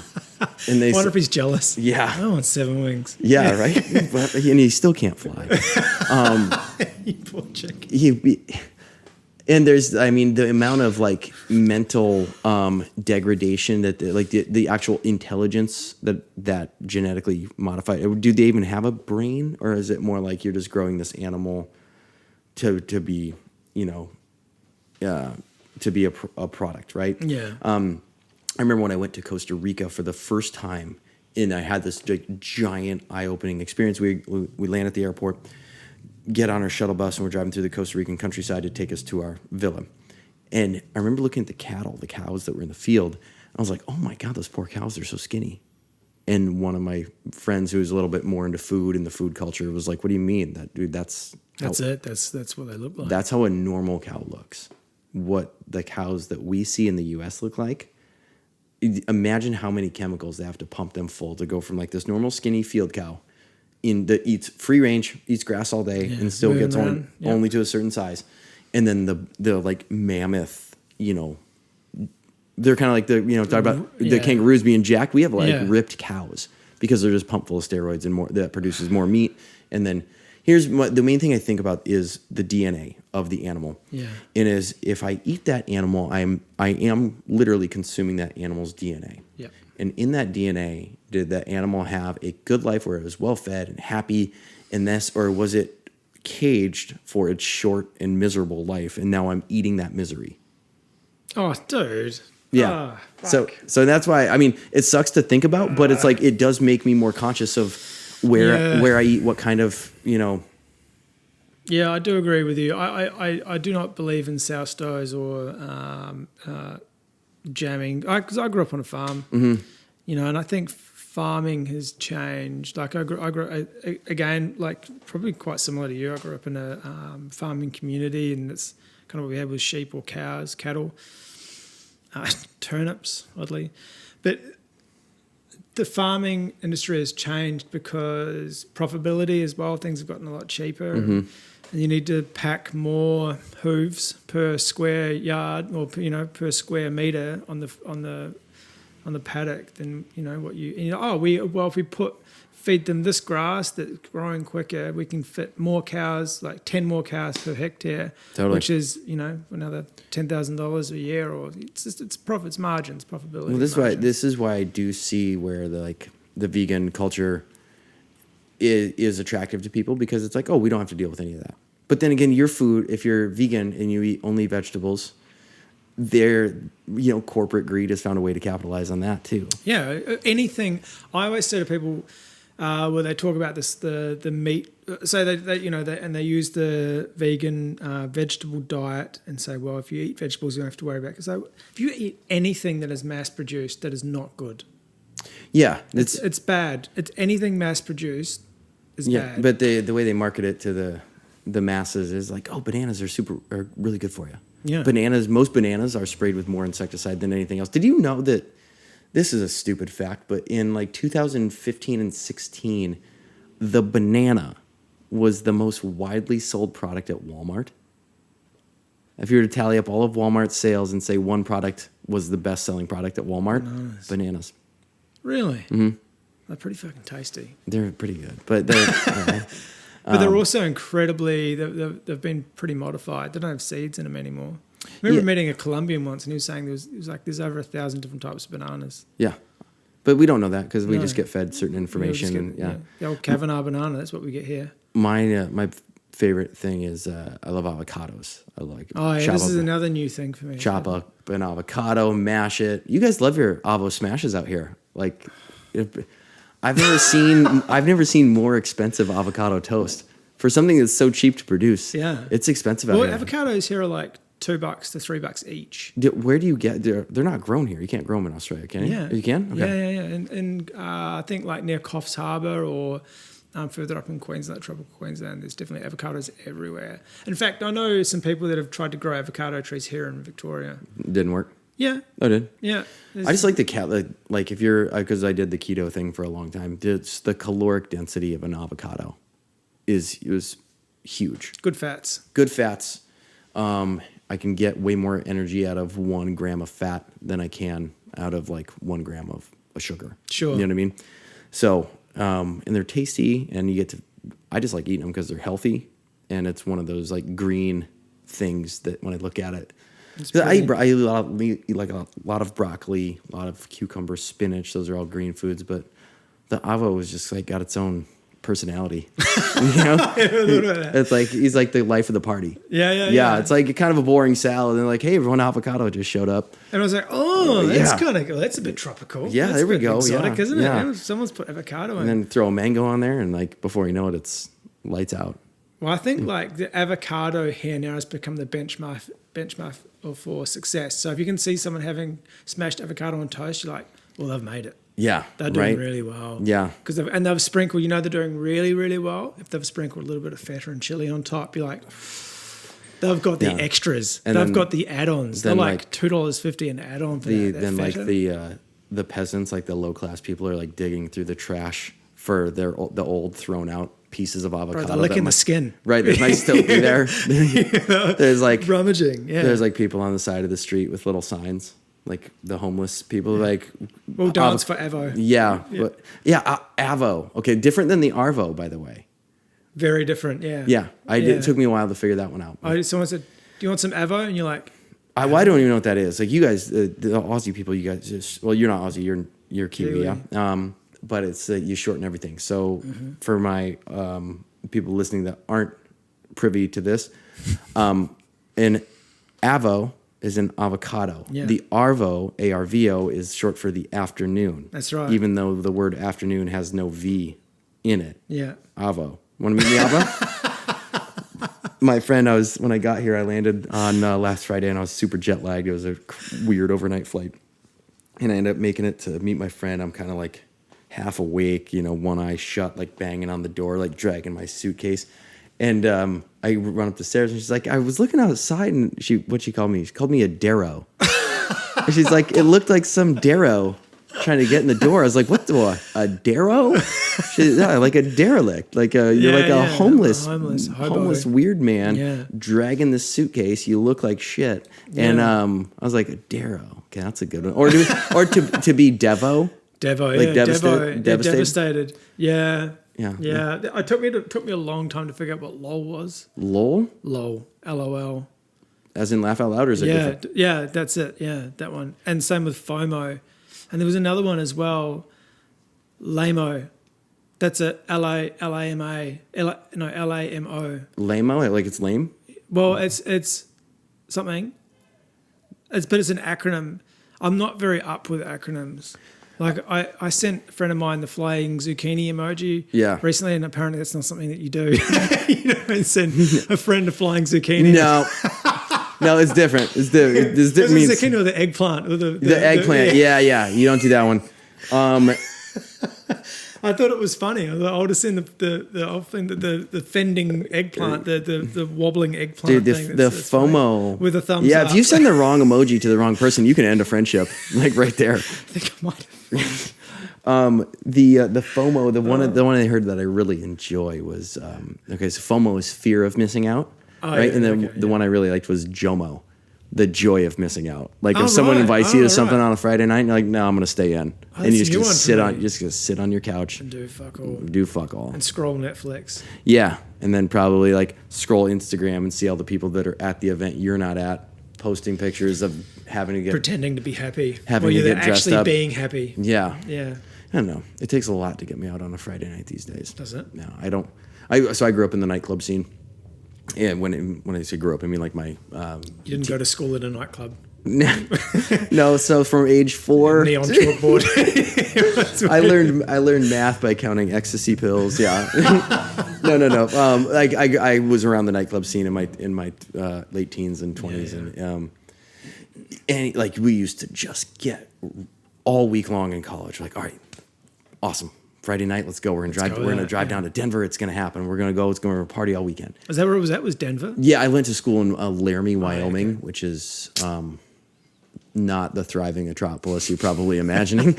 I wonder if he's jealous. Yeah. I want 7 wings. Yeah, right? And he still can't fly. You poor chicken. And there's, I mean, the amount of like mental degradation that the actual intelligence that genetically modified. Do they even have a brain, or is it more like you're just growing this animal to be, to be a product, right? Yeah. I remember when I went to Costa Rica for the first time, and I had this giant eye-opening experience. We land at the airport, get on our shuttle bus, and we're driving through the Costa Rican countryside to take us to our villa. And I remember looking at the cows that were in the field. I was like, oh my God, those poor cows, they're so skinny. And one of my friends who was a little bit more into food and the food culture was like, what do you mean? That's it. That's what they look like. That's how a normal cow looks. What the cows that we see in the U.S. look like. Imagine how many chemicals they have to pump them full to go from like this normal skinny field cow that eats free range, eats grass all day, and still gets only to a certain size. And then the like mammoth, they're kind of like talk about the kangaroos being jacked. We have ripped cows because they're just pumped full of steroids and more that produces more meat. And then the main thing I think about is the DNA of the animal. Yeah. And is if I eat that animal, I am literally consuming that animal's DNA. Yeah. And in that DNA, did that animal have a good life where it was well fed and happy in this, or was it caged for its short and miserable life, and now I'm eating that misery? Oh, dude. Yeah. Oh, so that's why, I mean, it sucks to think about, but it's like it does make me more conscious of where I eat, what kind of, Yeah, I do agree with you. I do not believe in sow stows or jamming, because I grew up on a farm, and I think farming has changed. Like I grew again, like probably quite similar to you. I grew up in a farming community, and it's kind of what we had with sheep or cows, cattle, turnips, oddly, but the farming industry has changed because profitability as well. Things have gotten a lot cheaper. And you need to pack more hooves per square yard or per square meter on the paddock than what you. If we feed them this grass that's growing quicker, we can fit more cows, like 10 more cows per hectare, totally. Which is another $10,000 a year, or it's profits margins, profitability. Well, this is why I do see where the vegan culture is attractive to people, because it's like, oh, we don't have to deal with any of that. But then again, your food, if you're vegan and you eat only vegetables, corporate greed has found a way to capitalize on that too. Yeah, anything. I always say to people where they talk about this, the meat. So they use the vegan vegetable diet and say, well, if you eat vegetables, you don't have to worry about it. So if you eat anything that is mass produced, that is not good. Yeah, it's bad. It's anything mass produced is bad. Yeah, but the way they market it to the masses is like, oh, bananas are really good for you. Yeah, most bananas are sprayed with more insecticide than anything else. Did you know that? This is a stupid fact, but in like 2015 and 16, the banana was the most widely sold product at Walmart. If you were to tally up all of Walmart's sales and say one product was the best-selling product at Walmart, bananas. Really? Mm-hmm. They're pretty fucking tasty. They're pretty good, but they're but they're also incredibly. They've been pretty modified. They don't have seeds in them anymore. I remember meeting a Colombian once, and he was saying there's over 1,000 different types of bananas. Yeah, but we don't know that because we just get fed certain information. The old Kavanaugh banana. That's what we get here. My favorite thing is I love avocados. I like. This is another new thing for me. Chop up an avocado, mash it. You guys love your avo smashes out here. Like, I've never seen more expensive avocado toast for something that's so cheap to produce. Yeah, it's expensive out here. Avocados here are like $2 to $3 each. Where do you get? They're not grown here. You can't grow them in Australia, can you? Yeah, You can. Okay. Yeah. And I think like near Coffs Harbour or further up in Queensland, tropical Queensland, there's definitely avocados everywhere. In fact, I know some people that have tried to grow avocado trees here in Victoria. Didn't work. Yeah. Oh, did? Yeah. I just like the cat. Like if you're, because I did the keto thing for a long time. It's the caloric density of an avocado was huge. Good fats. Good fats. I can get way more energy out of 1 gram of fat than I can out of like 1 gram of a sugar. Sure. You know what I mean? So, and they're tasty, and I just like eating them because they're healthy, and it's one of those like green things that when I look at it, I eat like a lot of broccoli, a lot of cucumber, spinach. Those are all green foods, but the avo is just like got its own personality. You know, it's like he's like the life of the party. Yeah. It's like kind of a boring salad, and like, hey, everyone, avocado just showed up, and I was like, oh, that's kind of cool. That's a bit tropical. Yeah, that's there we go. Exotic, isn't it? Yeah. Someone's put avocado in, and then throw a mango on there, and like before you know it, it's lights out. Well, I think like the avocado here now has become the benchmark for success. So if you can see someone having smashed avocado on toast, you're like, well, they've made it. Yeah, they're doing really well. Yeah, because they've sprinkled. You know, they're doing really, really well. If they've sprinkled a little bit of feta and chili on top, you're like, they've got the extras. And they've got the add-ons. They're like $2.50 an add-on for that. Then like the peasants, like the low class people, are like digging through the trash for the old thrown out pieces of avocado. They're licking the skin. Right, that might still be there. There's like rummaging. Yeah, there's like people on the side of the street with little signs. Like the homeless people, like we'll dance for Avo. Yeah. Avo. Okay, different than the Arvo, by the way. Very different. Yeah. Yeah, it took me a while to figure that one out. Someone said, "Do you want some Avo?" And you're like, I don't even know what that is. Like you guys, the Aussie people, you guys just you're not Aussie, you're Kiwi, yeah. But it's you shorten everything. So for my people listening that aren't privy to this, an Avo is an avocado. Yeah. The Arvo, A-R-V-O, is short for the afternoon. That's right. Even though the word afternoon has no V in it. Yeah. Avo. Want to meet me, Avo? My friend, when I got here, I landed on last Friday, and I was super jet lagged. It was a weird overnight flight. And I ended up making it to meet my friend. I'm kind of like half awake, one eye shut, like banging on the door, like dragging my suitcase. And I run up the stairs, and she's like, I was looking outside, and what'd she call me? She called me a darrow. And she's like, it looked like some darrow trying to get in the door. I was like, what, a darrow? Like a derelict. Like you're like a homeless weird man dragging this suitcase. You look like shit. Yeah. And I was like, a darrow. Okay, that's a good one. Or to be Devo. Devo, like devastated. Yeah. Yeah. It took me a long time to figure out what LOL was. LOL? LOL. LOL. As in laugh out loud, or is it different? Yeah, that's it. Yeah, that one. And same with FOMO. And there was another one as well, LAMO. That's it. L-A-M-O. LAMO? Like it's lame? Well, it's something. But it's an acronym. I'm not very up with acronyms. Like I sent a friend of mine the flying zucchini emoji recently, and apparently that's not something that you do. You don't send a friend a flying zucchini. No, it's different. It's different. Is the zucchini or the eggplant? Or the eggplant. Yeah. You don't do that one. I thought it was funny. I'll just send the fending eggplant, the wobbling eggplant. Dude, the FOMO with a thumbs up. Yeah, if you send the wrong emoji to the wrong person, you can end a friendship, like right there. I think I might have. The FOMO, the one I heard that I really enjoy was so FOMO is fear of missing out, right? Yeah, and then the one I really liked was JOMO, the joy of missing out. Like if someone invites you to something on a Friday night, and you're like, no, I'm gonna stay in, and you're just gonna sit on your couch and do fuck all, and scroll Netflix. Yeah, and then probably like scroll Instagram and see all the people that are at the event you're not at, posting pictures of pretending to be happy, having to get dressed up, being happy. Yeah. I don't know. It takes a lot to get me out on a Friday night these days. Does it? No, I don't. So I grew up in the nightclub scene. Yeah, when I say grew up, I mean like my. You didn't go to school at a nightclub. No, so from age 4, neon chalkboard. I learned math by counting ecstasy pills. Yeah. No. Like I was around the nightclub scene in my late teens and 20s, and like we used to just get all week long in college. Like, all right, awesome. Friday night, let's go. We're gonna drive down to Denver. It's gonna happen. We're gonna go. It's gonna be a party all weekend. Is that where it was at? Was Denver? Yeah, I went to school in Laramie, Wyoming, which is not the thriving metropolis you're probably imagining.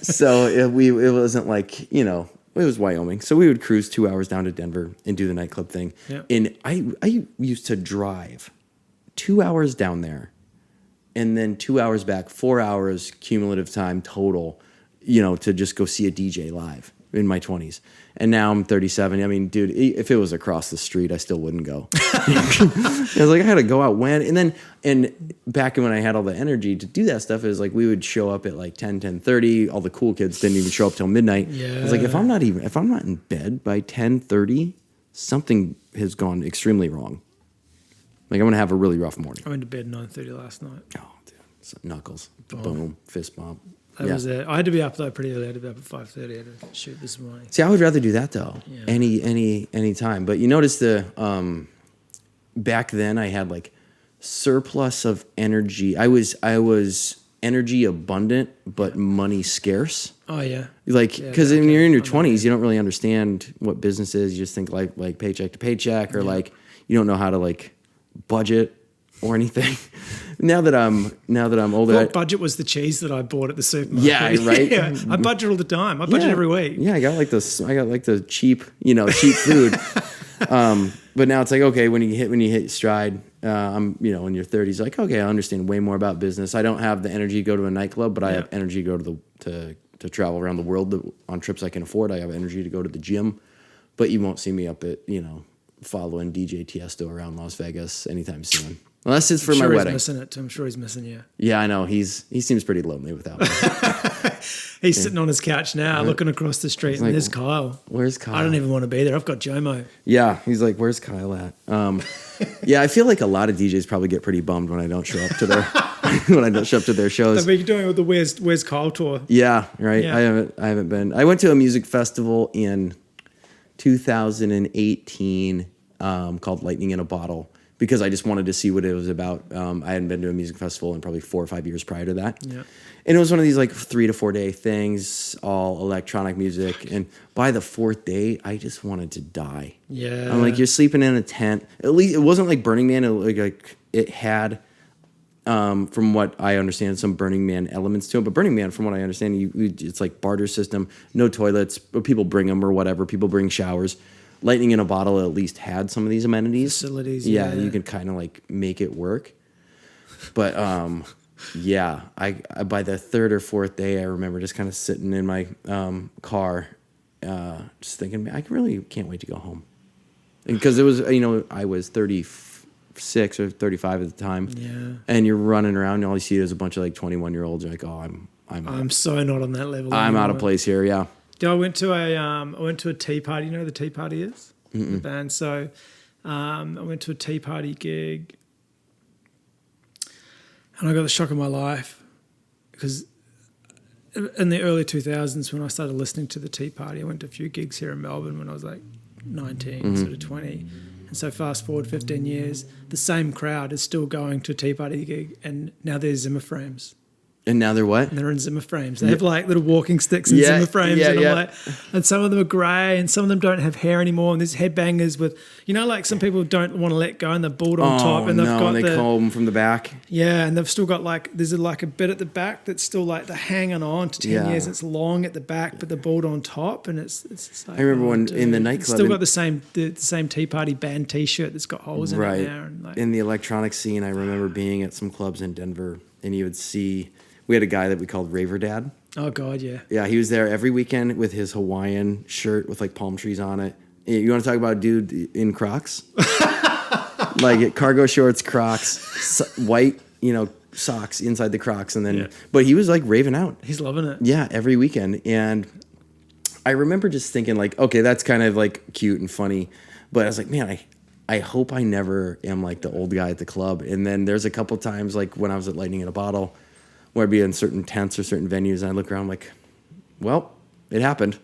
So it wasn't like, you know, it was Wyoming. So we would cruise 2 hours down to Denver and do the nightclub thing. Yeah. And I used to drive 2 hours down there and then 2 hours back, 4 hours cumulative time total, you know, to just go see a DJ live in my 20s. And now I'm 37. I mean, dude, if it was across the street, I still wouldn't go. I was like, I had to go out when. And back when I had all the energy to do that stuff, it was like we would show up at like 10:30. All the cool kids didn't even show up till midnight. Yeah. I was like, if I'm not in bed by 10:30, something has gone extremely wrong. Like I'm going to have a really rough morning. I went to bed 9:30 last night. Oh, dude. Knuckles. Boom. Fist bump. That was it. I had to be up though pretty early. I had to be up at 5:30. I had to shoot this morning. See, I would rather do that though. Yeah. Any time. But you notice the back then I had like surplus of energy. I was energy abundant, but money scarce. Oh yeah. Like because when you're in your 20s, you don't really understand what business is. You just think like paycheck to paycheck, or like you don't know how to like budget or anything. Now that I'm older, what budget was the cheese that I bought at the supermarket? Yeah, right. Yeah, I budget all the time. I budget every week. Yeah, I got like the cheap food. But now it's like, okay, when you hit stride, I'm in your 30s, like, okay, I understand way more about business. I don't have the energy to go to a nightclub, but I have energy to go to travel around the world on trips I can afford. I have energy to go to the gym, but you won't see me up at following DJ Tiesto around Las Vegas anytime soon. Unless it's for my wedding. I'm sure he's missing you. Yeah, I know. He seems pretty lonely without me. He's sitting on his couch now, looking across the street, and there's Kyle. Where's Kyle? I don't even want to be there. I've got Jomo. Yeah, he's like, where's Kyle at? Yeah, I feel like a lot of DJs probably get pretty bummed when I don't show up to their shows. But you're doing with the Where's Kyle tour. Yeah, right. Yeah. I haven't been. I went to a music festival in 2018 called Lightning in a Bottle, because I just wanted to see what it was about. I hadn't been to a music festival in probably 4 or 5 years prior to that. Yeah. And it was one of these like 3 to 4 day things, all electronic music. And by the 4th day, I just wanted to die. Yeah. I'm like, you're sleeping in a tent. At least it wasn't like Burning Man. It had, from what I understand, some Burning Man elements to it. But Burning Man, from what I understand, it's like barter system, no toilets, but people bring them or whatever. People bring showers. Lightning in a Bottle at least had some of these amenities. Facilities, yeah. You could kind of like make it work. But yeah, I by the 3rd or 4th day, I remember just kind of sitting in my car, just thinking, man, I really can't wait to go home. Because it was, I was 36 or 35 at the time. Yeah. And you're running around, and all you see is a bunch of like 21-year-olds. You're like, oh, I'm so not on that level. I'm out of place here. Yeah. I went to a tea party. You know what the tea party is? The band. So I went to a tea party gig, and I got the shock of my life, because in the early 2000s, when I started listening to the tea party, I went to a few gigs here in Melbourne when I was like 19, sort of 20. And so fast forward 15 years, the same crowd is still going to a tea party gig, and now there's Zimmer frames. And now they're what? And they're in Zimmer frames. They have like little walking sticks and Zimmer frames. And I'm like, and some of them are grey, and some of them don't have hair anymore. And there's headbangers with, like some people don't want to let go, and they're bald on top. And they've got they comb from the back. Yeah, and they've still got there's like a bit at the back that's still like they're hanging on to 10 years. It's long at the back, but they're bald on top. And it's like, I remember when in the nightclub. It's still got the same tea party band T-shirt that's got holes in it now. And in the electronic scene, I remember being at some clubs in Denver, and you would see. We had a guy that we called Raver Dad. Oh, God, yeah. Yeah, he was there every weekend with his Hawaiian shirt with, like, palm trees on it. You want to talk about a dude in Crocs? Like, cargo shorts, Crocs, white, socks inside the Crocs. And then, but he was, like, raving out. He's loving it. Yeah, every weekend. And I remember just thinking, like, okay, that's kind of, like, cute and funny. But I was like, man, I hope I never am, like, the old guy at the club. And then there's a couple times, like, when I was at Lightning in a Bottle, where I'd be in certain tents or certain venues, and I look around like, well, it happened.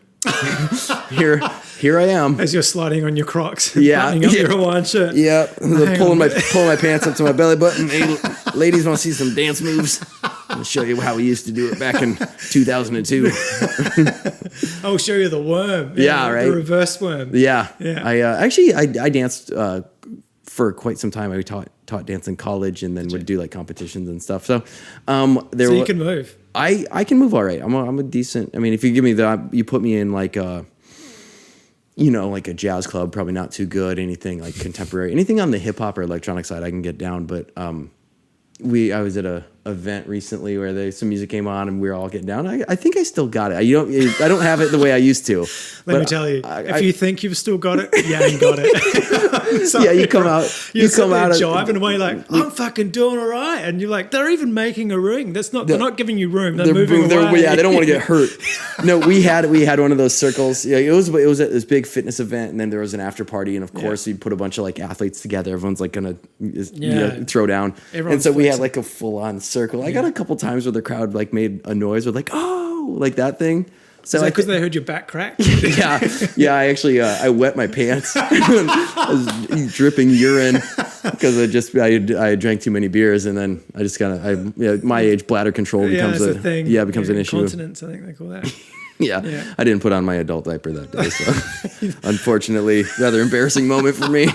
here I am. As you're sliding on your Crocs, Yeah, buttoning up your Hawaiian shirt. Yeah, pulling my pants up to my belly button. Hey, ladies, want to see some dance moves? I'll show you how we used to do it back in 2002. I'll show you the worm. Yeah, right. The reverse worm. Yeah. Yeah. I danced for quite some time. I taught dance in college, and then would do like competitions and stuff. So you can move. I can move all right. I'm a decent. I mean, if you give me you put me in like a jazz club, probably not too good. Anything like contemporary, anything on the hip hop or electronic side, I can get down. But I was at a event recently where some music came on and we were all getting down. I think I still got it. I don't have it the way I used to. Let me tell you, if you think you've still got it, you ain't got it. Yeah, you come out. You come out jiving away like, I'm fucking doing all right, and you're like, they're even making a ring. They're not giving you room. They're moving away. Yeah, they don't want to get hurt. No, we had one of those circles. Yeah, it was at this big fitness event, and then there was an after party, and of course you put a bunch of like athletes together. Everyone's like gonna throw down, and so we had like a full on circle. I got a couple times where the crowd like made a noise with like, oh, like that thing. So because they heard your back crack? Yeah. I actually I wet my pants. I was dripping urine because I drank too many beers, and then I just my age bladder control becomes a thing. Yeah, becomes an issue. Continence, I think they call that. Yeah, I didn't put on my adult diaper that day, so unfortunately, rather embarrassing moment for me.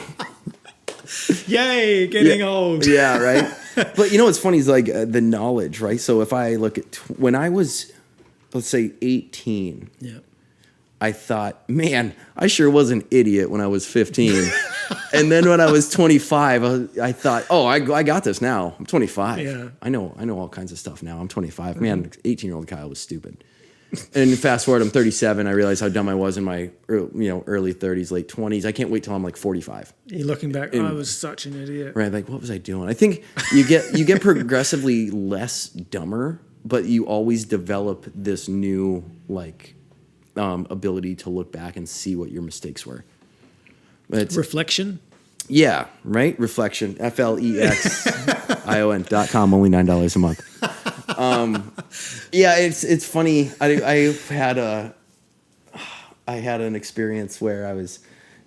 Yay, getting old. Yeah, right. But what's funny is like the knowledge, right? So if I look at when I was, let's say 18, I thought, man, I sure was an idiot when I was 15. And then when I was 25, I thought, oh, I got this now. I'm 25. Yeah. I know all kinds of stuff now. I'm 25. Man, 18-year-old Kyle was stupid. And fast forward, I'm 37. I realized how dumb I was in my early 30s, late 20s. I can't wait till I'm like 45. You're looking back, I was such an idiot. Right, like what was I doing? I think you get progressively less dumber, but you always develop this new like ability to look back and see what your mistakes were. Reflection? Yeah, right? Reflection. FLEXION.com, only $9 a month. It's funny. I had an experience where I was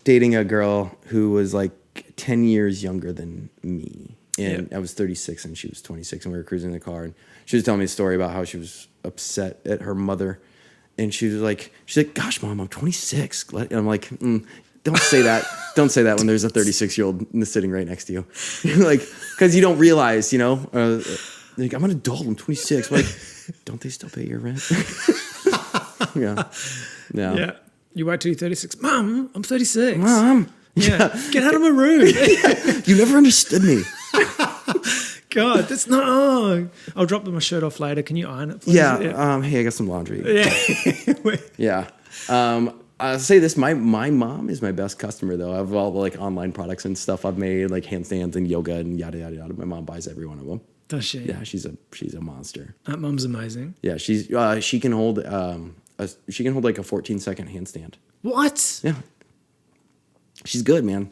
dating a girl who was like 10 years younger than me. And I was 36 and she was 26, and we were cruising in the car, and she was telling me a story about how she was upset at her mother. And she's like, gosh, Mom, I'm 26. And I'm like, don't say that. Don't say that when there's a 36-year-old sitting right next to you. Like, because you don't realize, like, I'm an adult, I'm 26. Like, don't they still pay your rent? Yeah. You wait till you're 36. Mom, I'm 36. Mom. Yeah. Get out of my room. You never understood me. God, that's not. Oh, I'll drop my shirt off later. Can you iron it, please? Yeah. Hey, I got some laundry. Yeah. I'll say this: my mom is my best customer, though. Of all the like online products and stuff I've made, like handstands and yoga and yada yada yada. My mom buys every one of them. Does she? Yeah, she's a monster. That mom's amazing. Yeah, she can hold like a 14-second handstand. What? Yeah. She's good, man.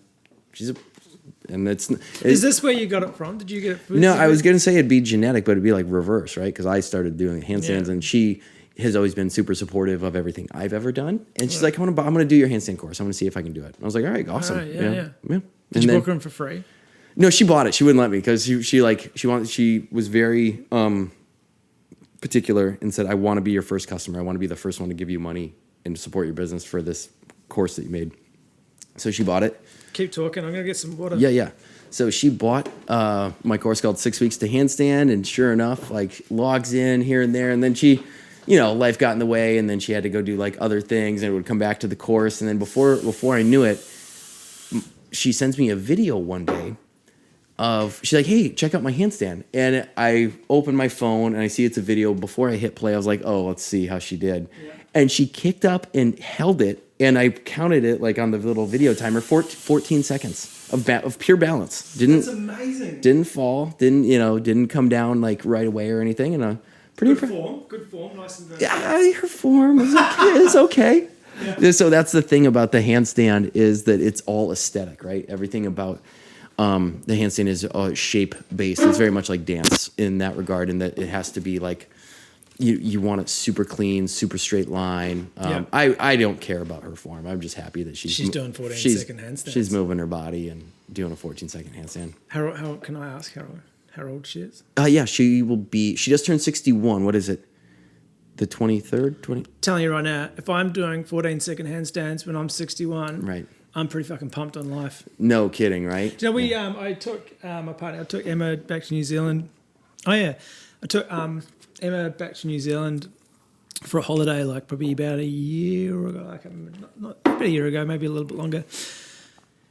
Is this where you got it from? Did you get it from? No, I was going to say it'd be genetic, but it'd be like reverse, right? Because I started doing handstands, and she has always been super supportive of everything I've ever done. And she's like, I'm going to do your handstand course. I'm going to see if I can do it. And I was like, all right, awesome. All right, yeah. Did you book her in for free? No, she bought it. She wouldn't let me because she was very particular and said, I want to be your first customer. I want to be the first one to give you money and support your business for this course that you made. So she bought it. Keep talking. I'm going to get some water. Yeah. So she bought my course called 6 Weeks to Handstand, and sure enough, like logs in here and there. And then she, life got in the way, and then she had to go do like other things, and would come back to the course. And then before I knew it, she sends me a video one day she's like, hey, check out my handstand. And I open my phone and I see it's a video. Before I hit play, I was like, oh, let's see how she did. Yeah. And she kicked up and held it. And I counted it like on the little video timer, 14 seconds of pure balance. That's amazing. Didn't fall. Didn't come down like right away or anything. And good form, nice and very. Yeah, her form is okay. Yeah. So that's the thing about the handstand is that it's all aesthetic, right? Everything about the handstand is shape based. It's very much like dance in that regard, in that it has to be like you want it super clean, super straight line. I don't care about her form. I'm just happy that she's doing 14-second handstands. She's moving her body and doing a 14-second handstand. How can I ask how old she is? Yeah, she just turned 61. What is it? The 23rd? Telling you right now, if I'm doing 14-second handstands when I'm 61, right, I'm pretty fucking pumped on life. No kidding, right? You know, I took my partner. I took Emma back to New Zealand. Oh yeah, I took Emma back to New Zealand for a holiday, like probably about a year ago. I can't remember, not about a year ago, maybe a little bit longer.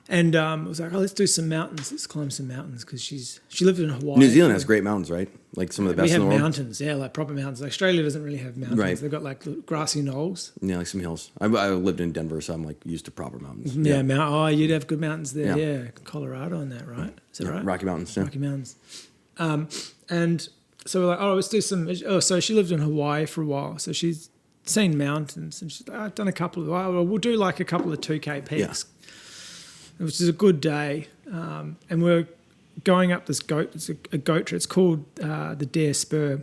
And I was like, let's do some mountains. Let's climb some mountains because she lived in Hawaii. New Zealand has great mountains, right? Like some of the best in the world. We have mountains, yeah, like proper mountains. Like Australia doesn't really have mountains. Right. They've got like grassy knolls. Yeah, like some hills. I lived in Denver, so I'm like used to proper mountains. Yeah, you'd have good mountains there. Yeah, Colorado and that, right? Is that right? Rocky Mountains. Yeah. Rocky Mountains. And so we're like, let's do some. Oh, so she lived in Hawaii for a while, so she's seen mountains, and she's like, I've done a couple of. We'll do like a couple of 2K peaks. Yeah. Which is a good day, and we're going up this It's a goat trail. It's called the Dare Spur.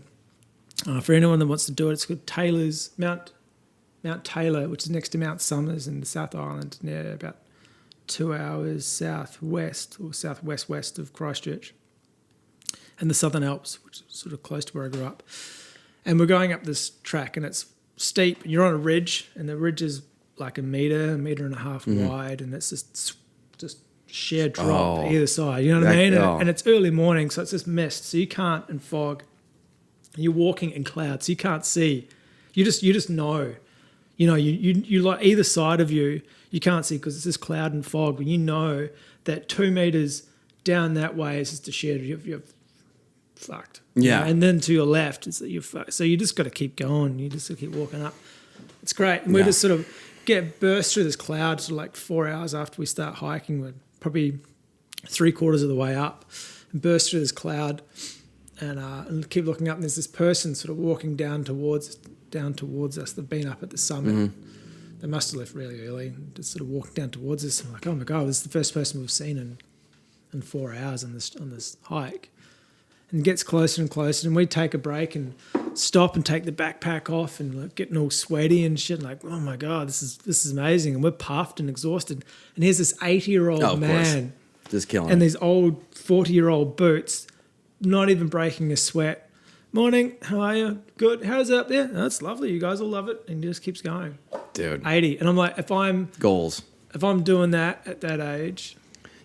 For anyone that wants to do it, it's called Mount Taylor, which is next to Mount Somers in the South Island, near about 2 hours southwest or southwest of Christchurch, and the Southern Alps, which is sort of close to where I grew up. And we're going up this track, and it's steep. And you're on a ridge, and the ridge is like a meter and a half wide, and it's just sheer drop either side, you know what I mean? And it's early morning, so it's just mist, so you can't, and fog. You're walking in clouds, so you can't see. You just know. You know, you like either side of you can't see because it's just cloud and fog, but you know that 2 meters down that way is just a sheer, you're fucked. Yeah. You know? And then to your left, is that you're fucked. So you just got to keep going. You just got to keep walking up. It's great. And we just sort of burst through this cloud to like 4 hours after we start hiking. We're probably 3/4 of the way up, and burst through this cloud, and keep looking up. And there's this person sort of walking down towards us. They've been up at the summit. Mm-hmm. They must have left really early, and just sort of walking down towards us. I'm like, oh my god, this is the first person we've seen in 4 hours on this hike. And it gets closer and closer, and we take a break and stop and take the backpack off, and like getting all sweaty and shit. Like, oh my god, this is amazing. And we're puffed and exhausted. And here's this 80-year-old man, just killing, and these old 40-year-old boots, not even breaking a sweat. Morning, how are you? Good. How's it up there? Oh, it's lovely. You guys all love it, and he just keeps going. Dude, 80, and I'm like, if I'm doing that at that age.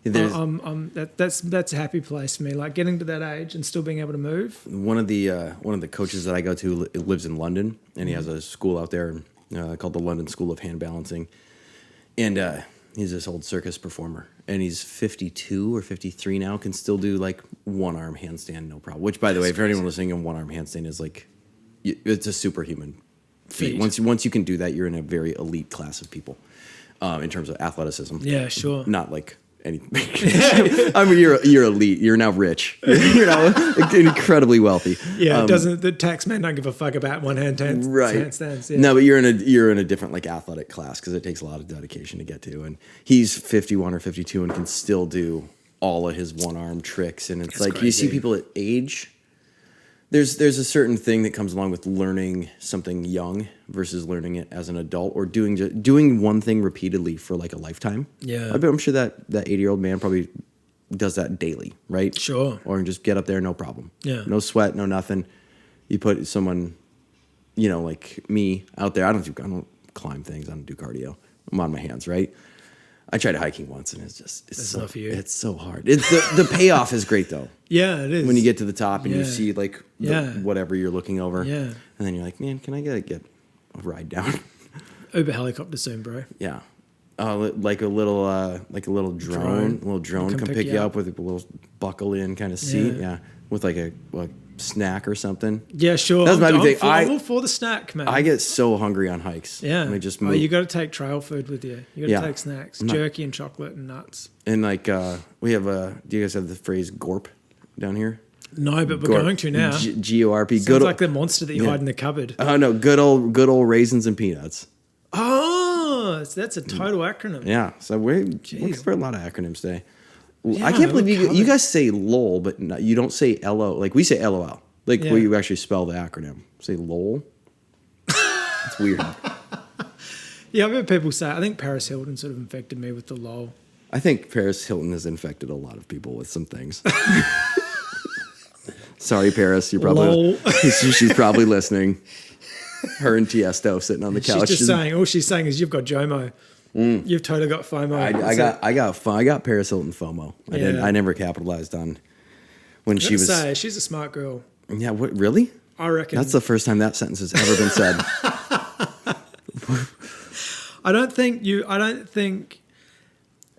That's a happy place for me. Like getting to that age and still being able to move. One of the coaches that I go to lives in London, and he has a school out there called the London School of Hand Balancing, and he's this old circus performer, and he's 52 or 53 now, can still do like one arm handstand, no problem. Which, by the way, for anyone listening, a one arm handstand is like it's a superhuman feat. Once you can do that, you're in a very elite class of people in terms of athleticism. Yeah, sure. Not like. I mean, you're elite. You're now rich. You're now incredibly wealthy. Yeah, the tax man don't give a fuck about one hand handstands. Yeah. No, but you're in a different like athletic class because it takes a lot of dedication to get to. And he's 51 or 52 and can still do all of his one arm tricks. And it's like crazy. You see people at age. There's a certain thing that comes along with learning something young versus learning it as an adult, or doing one thing repeatedly for like a lifetime. Yeah, I'm sure that 80-year-old man probably does that daily, right? Sure. Or just get up there, no problem. Yeah, no sweat, no nothing. You put someone, like me out there. I don't climb things. I don't do cardio. I'm on my hands, right? I tried hiking once, and it's not for you. It's so hard. The payoff is great though. Yeah, it is. When you get to the top and you see like whatever you're looking over, and then you're like, man, can I get a ride down? Uber helicopter soon, bro. Yeah, like a little drone. A little drone come pick you up with a little buckle in kind of seat. Yeah, with like a snack or something. Yeah, sure. That's my big thing. I'm all for the snack, man. I get so hungry on hikes. Yeah. I just move. You got to take trail food with you. You got to take snacks, jerky and chocolate and nuts. And like we have do you guys have the phrase GORP down here? No, but we're going to now. GORP. Sounds like the monster that you hide in the cupboard. Oh no, good old raisins and peanuts. Oh, so that's a total acronym. Yeah, so we're for a lot of acronyms today. Yeah, I can't believe you guys say LOL, but you don't say LO. Like we say LOL. Like where you actually spell the acronym. Say LOL. It's weird. Yeah, I've heard people say, I think Paris Hilton sort of infected me with the LOL. I think Paris Hilton has infected a lot of people with some things. Sorry, Paris. You're probably she's probably listening. Her and Tiesto sitting on the couch. She's just saying, all she's saying is you've got JOMO. You've totally got FOMO. I got Paris Hilton FOMO. I never capitalized on when she was. She's a smart girl. Yeah. What? Really? I reckon that's the first time that sentence has ever been said. I don't think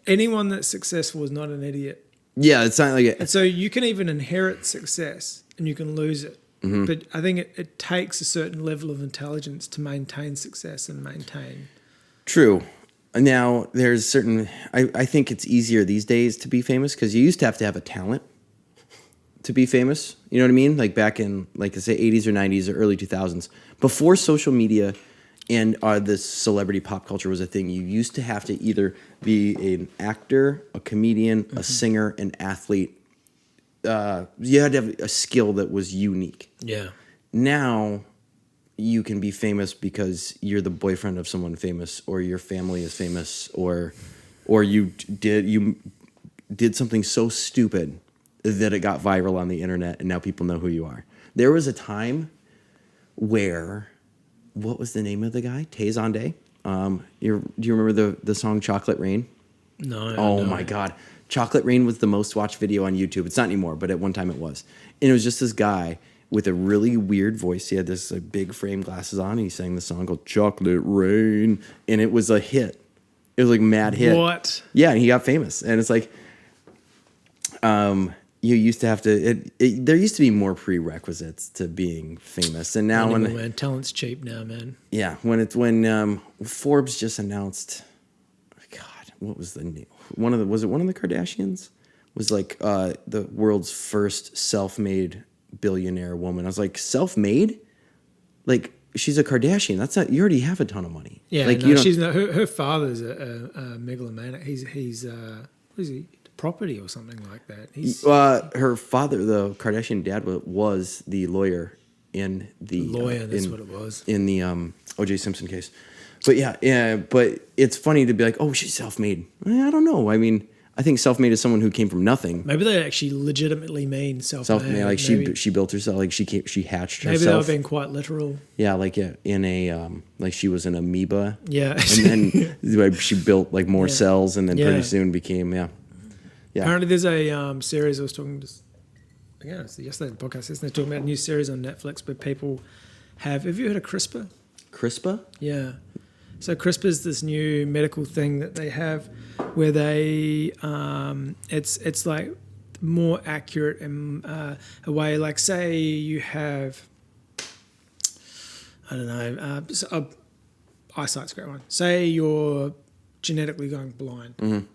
anyone that's successful is not an idiot. Yeah, it's not like it. And so you can even inherit success and you can lose it. Mm-hmm. But I think it takes a certain level of intelligence to maintain success and maintain. True. Now, there's certain... I think it's easier these days to be famous because you used to have a talent to be famous. You know what I mean? Like back in, like I say, 80s or 90s or early 2000s. Before social media and this celebrity pop culture was a thing, you used to have to either be an actor, a comedian, a singer, an athlete. You had to have a skill that was unique. Yeah. Now you can be famous because you're the boyfriend of someone famous, or your family is famous, or you did something so stupid that it got viral on the internet, and now people know who you are. There was a time where, what was the name of the guy? Tay Zonday. Do you remember the song Chocolate Rain? No. Oh my God. Chocolate Rain was the most watched video on YouTube. It's not anymore, but at one time it was. And it was just this guy with a really weird voice. He had this big frame glasses on. And he sang the song called Chocolate Rain. And it was a hit. It was like mad hit. What? Yeah, and he got famous. And it's like, you used to have to, there used to be more prerequisites to being famous. And now man, talent's cheap now, man. Yeah, when Forbes just announced, God, what was the name? Was it one of the Kardashians? Was like the world's first self-made billionaire woman. I was like, self-made? Like, she's a Kardashian. That's not, you already have a ton of money. Yeah, like, no, she's not, her father's a megalomaniac. He's what is he? Property or something like that. Her father, the Kardashian dad, was the lawyer in the that's what it was in the O.J. Simpson case. But yeah, but it's funny to be like, oh, she's self-made. I don't know. I mean, I think self-made is someone who came from nothing. Maybe they actually legitimately mean self-made. Like she built herself, like she hatched herself. Maybe they were being quite literal. Yeah, like in a like she was an amoeba. Yeah, and then she built like more cells, and then pretty soon became Yeah. Apparently, there's a series I was talking to. Again, it's yesterday's podcast. They're talking about a new series on Netflix where people have you heard of CRISPR? CRISPR? Yeah. So CRISPR is this new medical thing that they have where they it's like more accurate in a way. Like say you have I don't know eyesight's a great one. Say you're genetically going blind. Mm-hmm.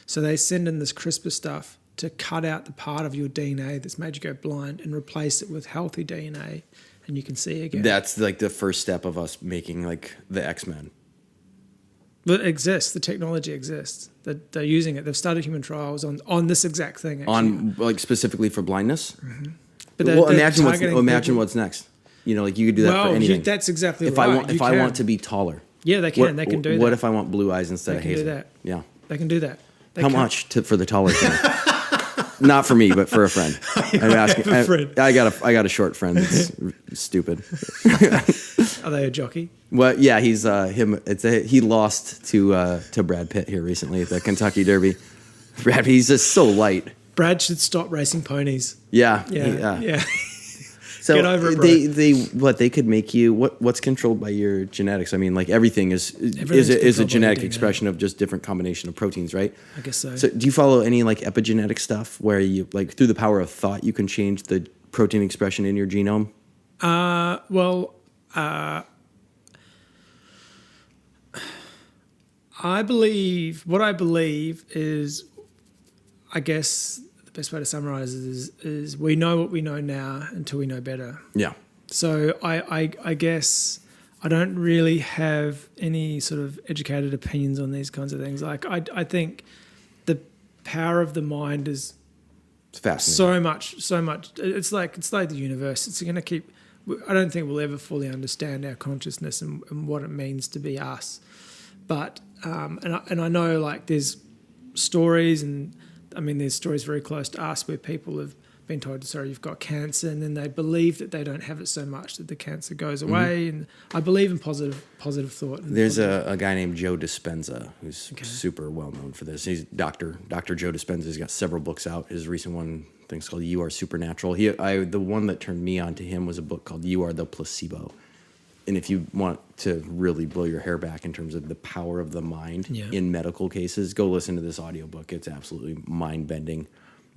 So they send in this CRISPR stuff to cut out the part of your DNA that's made you go blind and replace it with healthy DNA, and you can see again. That's like the first step of us making like the X-Men. But it exists. The technology exists. They're using it. They've started human trials on this exact thing. Actually. On like specifically for blindness. Mm-hmm. But imagine what's next. You know, like you could do that for anything. That's exactly if right. If I want to be taller. Yeah, they can. They can do that. What if I want blue eyes instead of hazel? They can do that. Yeah. They can do that. How much for the taller thing? Not for me, but for a friend. I'm asking. I got a short friend that's stupid. Are they a jockey? Well, yeah, he's him. He lost to Brad Pitt here recently at the Kentucky Derby. He's just so light. Brad should stop racing ponies. Yeah. So get over it, bro. They could make you what's controlled by your genetics? I mean, like everything is a genetic expression of just different combination of proteins, right? I guess so. So do you follow any like epigenetic stuff where you like through the power of thought you can change the protein expression in your genome? I believe is, I guess the best way to summarize it is we know what we know now until we know better. Yeah. So I guess I don't really have any sort of educated opinions on these kinds of things. Like I think the power of the mind is It's fascinating. So much. It's like the universe. It's going to keep. I don't think we'll ever fully understand our consciousness and what it means to be us. But and I know like there's stories, and I mean there's stories very close to us where people have been told, sorry, you've got cancer, and then they believe that they don't have it so much that the cancer goes away. And I believe in positive thought. There's a guy named Joe Dispenza who's super well known for this. He's Dr. Joe Dispenza. He's got several books out. His recent one, I think, is called "You Are Supernatural." The one that turned me on to him was a book called "You Are the Placebo." And if you want to really blow your hair back in terms of the power of the mind in medical cases, go listen to this audiobook. It's absolutely mind-bending.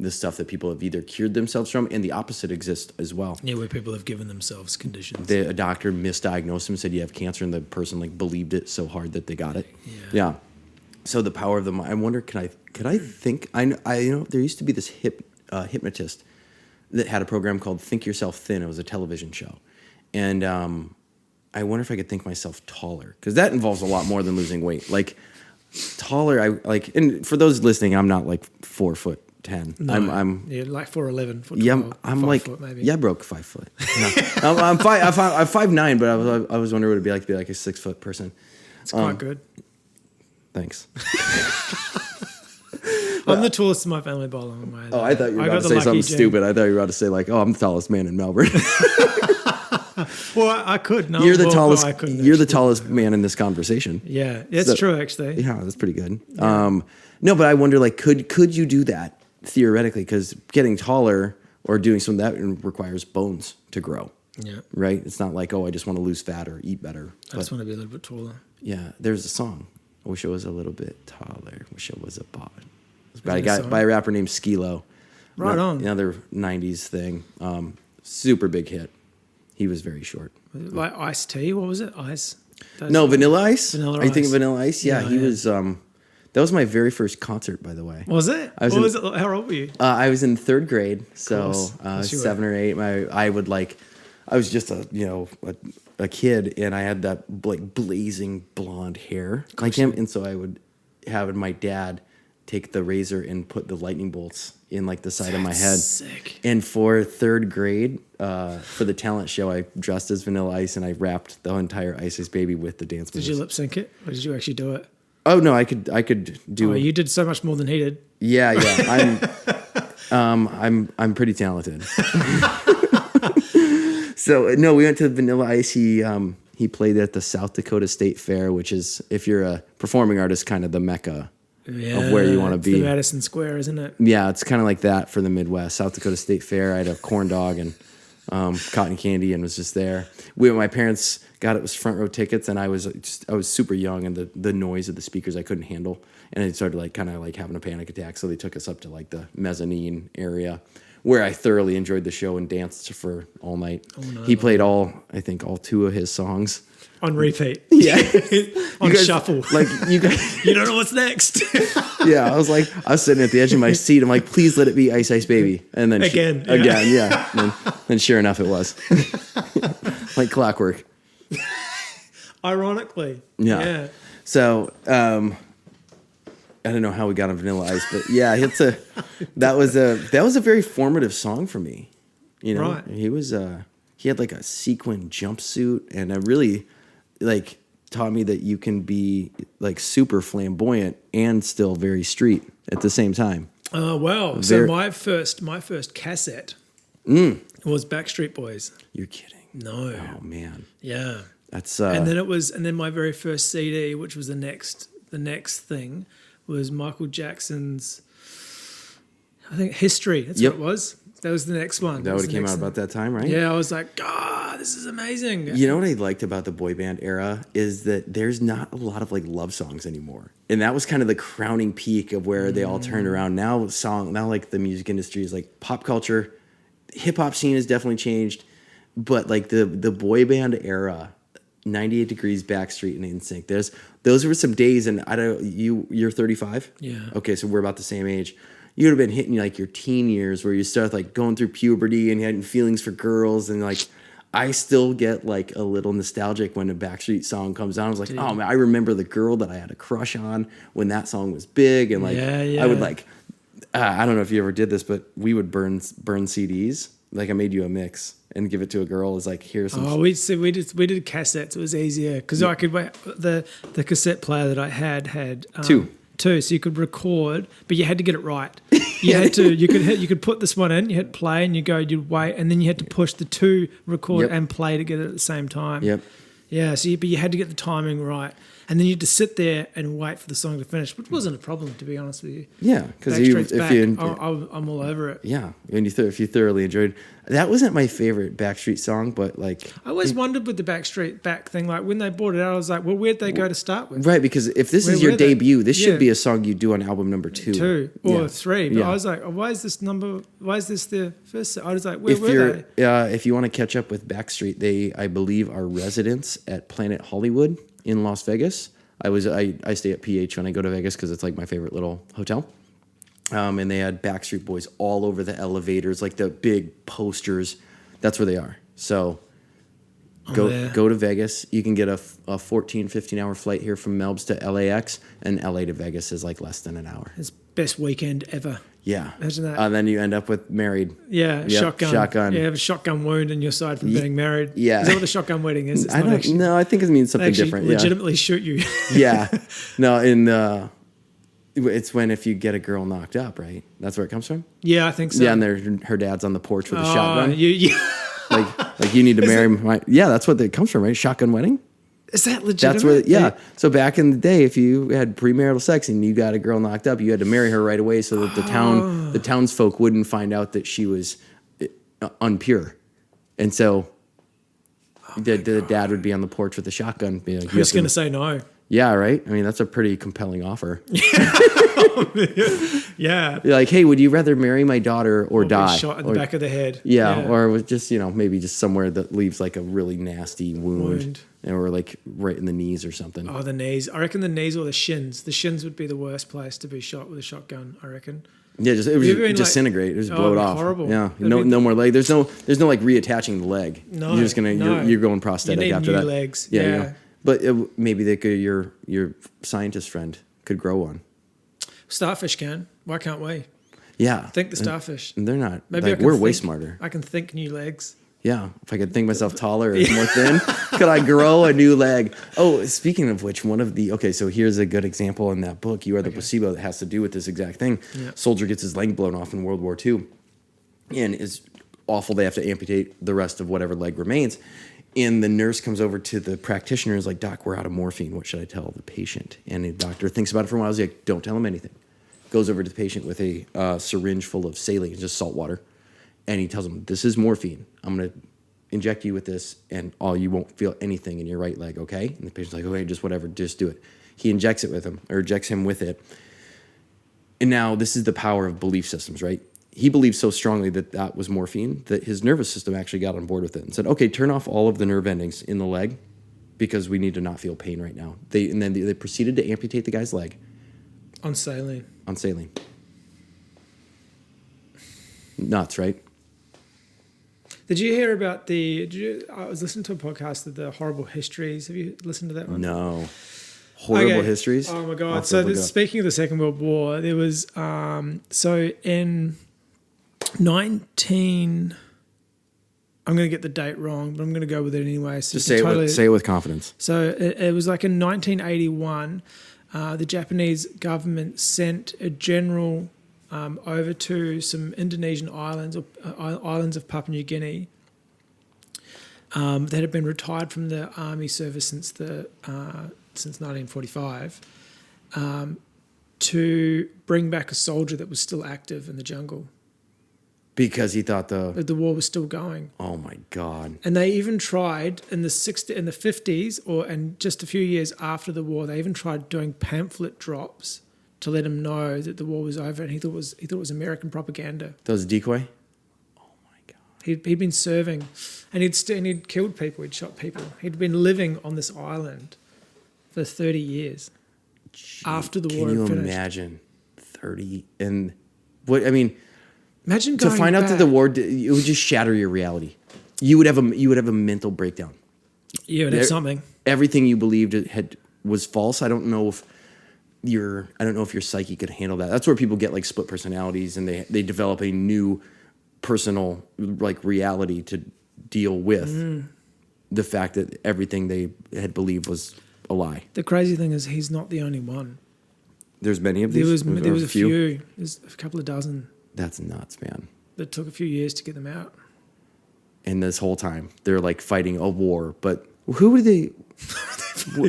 The stuff that people have either cured themselves from, and the opposite exists as well. Yeah, where people have given themselves conditions. A doctor misdiagnosed them, said you have cancer, and the person like believed it so hard that they got it. Yeah. So the power of the mind. I wonder, could I think? I know there used to be this hypnotist that had a program called Think Yourself Thin. It was a television show, and I wonder if I could think myself taller, because that involves a lot more than losing weight. Like taller, and for those listening, I'm not like 4'10". No, I'm like 4'11". 4'12", yeah, I'm like foot maybe. Yeah, I broke 5 foot. No, I'm 5'9", but I was wondering what it'd be like a 6 foot person. It's quite good. Thanks. I'm the tallest in my family by a long way. Oh, I thought you were about to say something stupid. I thought you were about to say like, "Oh, I'm the tallest man in Melbourne." Well, I could. No, you're the tallest. No, you're the tallest man in this conversation. Yeah, that's true. Actually, yeah, that's pretty good. Yeah. No, but I wonder, like, could you do that theoretically? Because getting taller or doing some of that requires bones to grow. Yeah. Right. It's not like, oh, I just want to lose fat or eat better. I just want to be a little bit taller. Yeah. There's a song. I wish I was a little bit taller. Wish I was a bod. By a rapper named Skilo. Right on. Another 90s thing. Super big hit. He was very short. Like Iced Tea? What was it? Ice? No, Vanilla Ice. Vanilla Are you thinking Vanilla Ice? Yeah, he was. That was my very first concert, by the way. Was it? How old were you? I was in 3rd grade, so 7 or 8. I was just a kid, and I had that like blazing blonde hair like him, and so I would have my dad take the razor and put the lightning bolts in like the side of my head. Sick. And for 3rd grade, for the talent show, I dressed as Vanilla Ice, and I rapped the entire Ice Ice Baby with the dance moves. Did you lip sync it, or did you actually do it? Oh no, I could do. Oh, you did so much more than he did. Yeah. I'm pretty talented. So no, we went to Vanilla Ice. He played at the South Dakota State Fair, which is, if you're a performing artist, kind of the mecca of where you want to be. The Madison Square, isn't it? Yeah, it's kind of like that for the Midwest. South Dakota State Fair. I had a corn dog and cotton candy, and was just there. My parents got it was front row tickets, and I was super young, and the noise of the speakers I couldn't handle, and I started kind of having a panic attack. So they took us up to like the mezzanine area, where I thoroughly enjoyed the show and danced for all night. Oh, no, he played all 2 of his songs on repeat. Yeah, on shuffle. Like you guys, you don't know what's next. Yeah, I was sitting at the edge of my seat. I'm like, please let it be Ice Ice Baby, and then again, yeah. And sure enough, it was like clockwork. Ironically, yeah. So I don't know how we got on Vanilla Ice, but yeah, that was a very formative song for me. You know, right. He had like a sequin jumpsuit, and I really taught me that you can be like super flamboyant and still very street at the same time. Oh wow! So my first cassette was Backstreet Boys. You're kidding? No. Oh man. Yeah. That's and then my very first CD, which was the next thing, was Michael Jackson's, I think, History. That's what it was. That was the next one. That would have came out about that time, right? Yeah, I was like, this is amazing. You know what I liked about the boy band era is that there's not a lot of love songs anymore. And that was kind of the crowning peak of where they all turned around. Now the music industry is like pop culture. Hip hop scene has definitely changed. But the boy band era, 98 Degrees, Backstreet, and NSYNC. Those were some days, and you're 35? Yeah. Okay, so we're about the same age. You would have been hitting your teen years where you start going through puberty and having feelings for girls, and I still get a little nostalgic when a Backstreet song comes on. I was like, oh man, I remember the girl that I had a crush on when that song was big, and I would I don't know if you ever did this, but we would burn CDs. Like I made you a mix and give it to a girl. It's like, here's some. Oh, we did cassettes. It was easier because I could the cassette player that I had two, so you could record, but you had to get it right. You could put this one in, you hit play, and you'd wait, and then you had to push the two record and play together at the same time. Yep. Yeah, but you had to get the timing right. And then you had to sit there and wait for the song to finish, which wasn't a problem, to be honest with you. Yeah, because I'm all over it. Yeah, and if you thoroughly enjoyed, that wasn't my favorite Backstreet song, but like I always wondered with the Backstreet Back thing, like when they brought it out, I was like, well, where'd they go to start with? Right, because if this is your debut, this should be a song you do on album number 2 or 3. But I was like, oh, why is this the first? I was like, where were they? If you want to catch up with Backstreet, they, I believe, are residents at Planet Hollywood in Las Vegas. I stay at PH when I go to Vegas because it's like my favorite little hotel. And they had Backstreet Boys all over the elevators, like the big posters. That's where they are. So go to Vegas. You can get a 14, 15-hour flight here from Melbs to LAX, and LA to Vegas is like less than an hour. It's best weekend ever. Yeah. Imagine that. And then you end up with married. Yeah, shotgun. Yeah, you have a shotgun wound in your side from being married. Yeah. Is that what a shotgun wedding is? I think it means something different. Legitimately shoot you. Yeah. No, it's when if you get a girl knocked up, right? That's where it comes from? Yeah, I think so. Yeah, and her dad's on the porch with a shotgun. Like you need to marry my... Yeah, that's what it comes from, right? Shotgun wedding? Is that legitimate? That's what, yeah. So back in the day, if you had premarital sex and you got a girl knocked up, you had to marry her right away so that the townsfolk wouldn't find out that she was unpure. And so the dad would be on the porch with a shotgun. Be like, who's going to say no? Yeah, right? I mean, that's a pretty compelling offer. Yeah. You're like, hey, would you rather marry my daughter or die? Shot in the back of the head. Yeah, or with just, maybe just somewhere that leaves like a really nasty wound. Or like right in the knees or something. Oh, the knees. I reckon the knees or the shins. The shins would be the worst place to be shot with a shotgun, I reckon. Yeah, it would disintegrate. It was blow it off. Horrible. Yeah, no more leg. There's no like reattaching the leg. No, you're just you're going prosthetic after that. Legs. Yeah. But maybe your scientist friend could grow one. Starfish can. Why can't we? Yeah. Think the starfish. And they're not. Maybe we're way smarter. I can think new legs. Yeah, if I could think myself taller or more thin, could I grow a new leg? Oh, speaking of which, so here's a good example in that book, You Are the Placebo, that has to do with this exact thing. Yeah. Soldier gets his leg blown off in World War II, and it's awful. They have to amputate the rest of whatever leg remains. And the nurse comes over to the practitioner and is like, Doc, we're out of morphine. What should I tell the patient? And the doctor thinks about it for a while. He's like, don't tell him anything. Goes over to the patient with a syringe full of saline, just salt water. And he tells him, this is morphine. I'm going to inject you with this, and you won't feel anything in your right leg, okay? And the patient's like, okay, just whatever, just do it. He injects him with it. And now this is the power of belief systems, right? He believed so strongly that was morphine that his nervous system actually got on board with it and said, okay, turn off all of the nerve endings in the leg because we need to not feel pain right now. They proceeded to amputate the guy's leg. On saline. Nuts, right? Did you hear about I was listening to a podcast of the Horrible Histories. Have you listened to that one? No. Horrible Histories? Oh my God. Speaking of the Second World War, there was, in 19, I'm going to get the date wrong, but I'm going to go with it anyway. So just say it with confidence. So it was like in 1981, the Japanese government sent a general over to some Indonesian islands, or islands of Papua New Guinea, that had been retired from the army service since 1945, to bring back a soldier that was still active in the jungle. Because he thought the war was still going. Oh my God! And they even tried in the 50s, and just a few years after the war, they even tried doing pamphlet drops to let him know that the war was over, and he thought it was American propaganda. That was a decoy? Oh my God. He'd been serving, and he'd killed people, he'd shot people. He'd been living on this island for 30 years after the war had finished. Can you imagine 30 and what? I mean, imagine going to find back. out that the war, it would just shatter your reality. You would have a mental breakdown. You would have something. Everything you believed was false. I don't know if I don't know if your psyche could handle that. That's where people get like split personalities, and they develop a new personal like reality to deal with the fact that everything they had believed was a lie. The crazy thing is he's not the only one. There's many of these. There was a few. There's a couple of dozen. That's nuts, man. That took a few years to get them out. And this whole time they're like fighting a war, but who were they?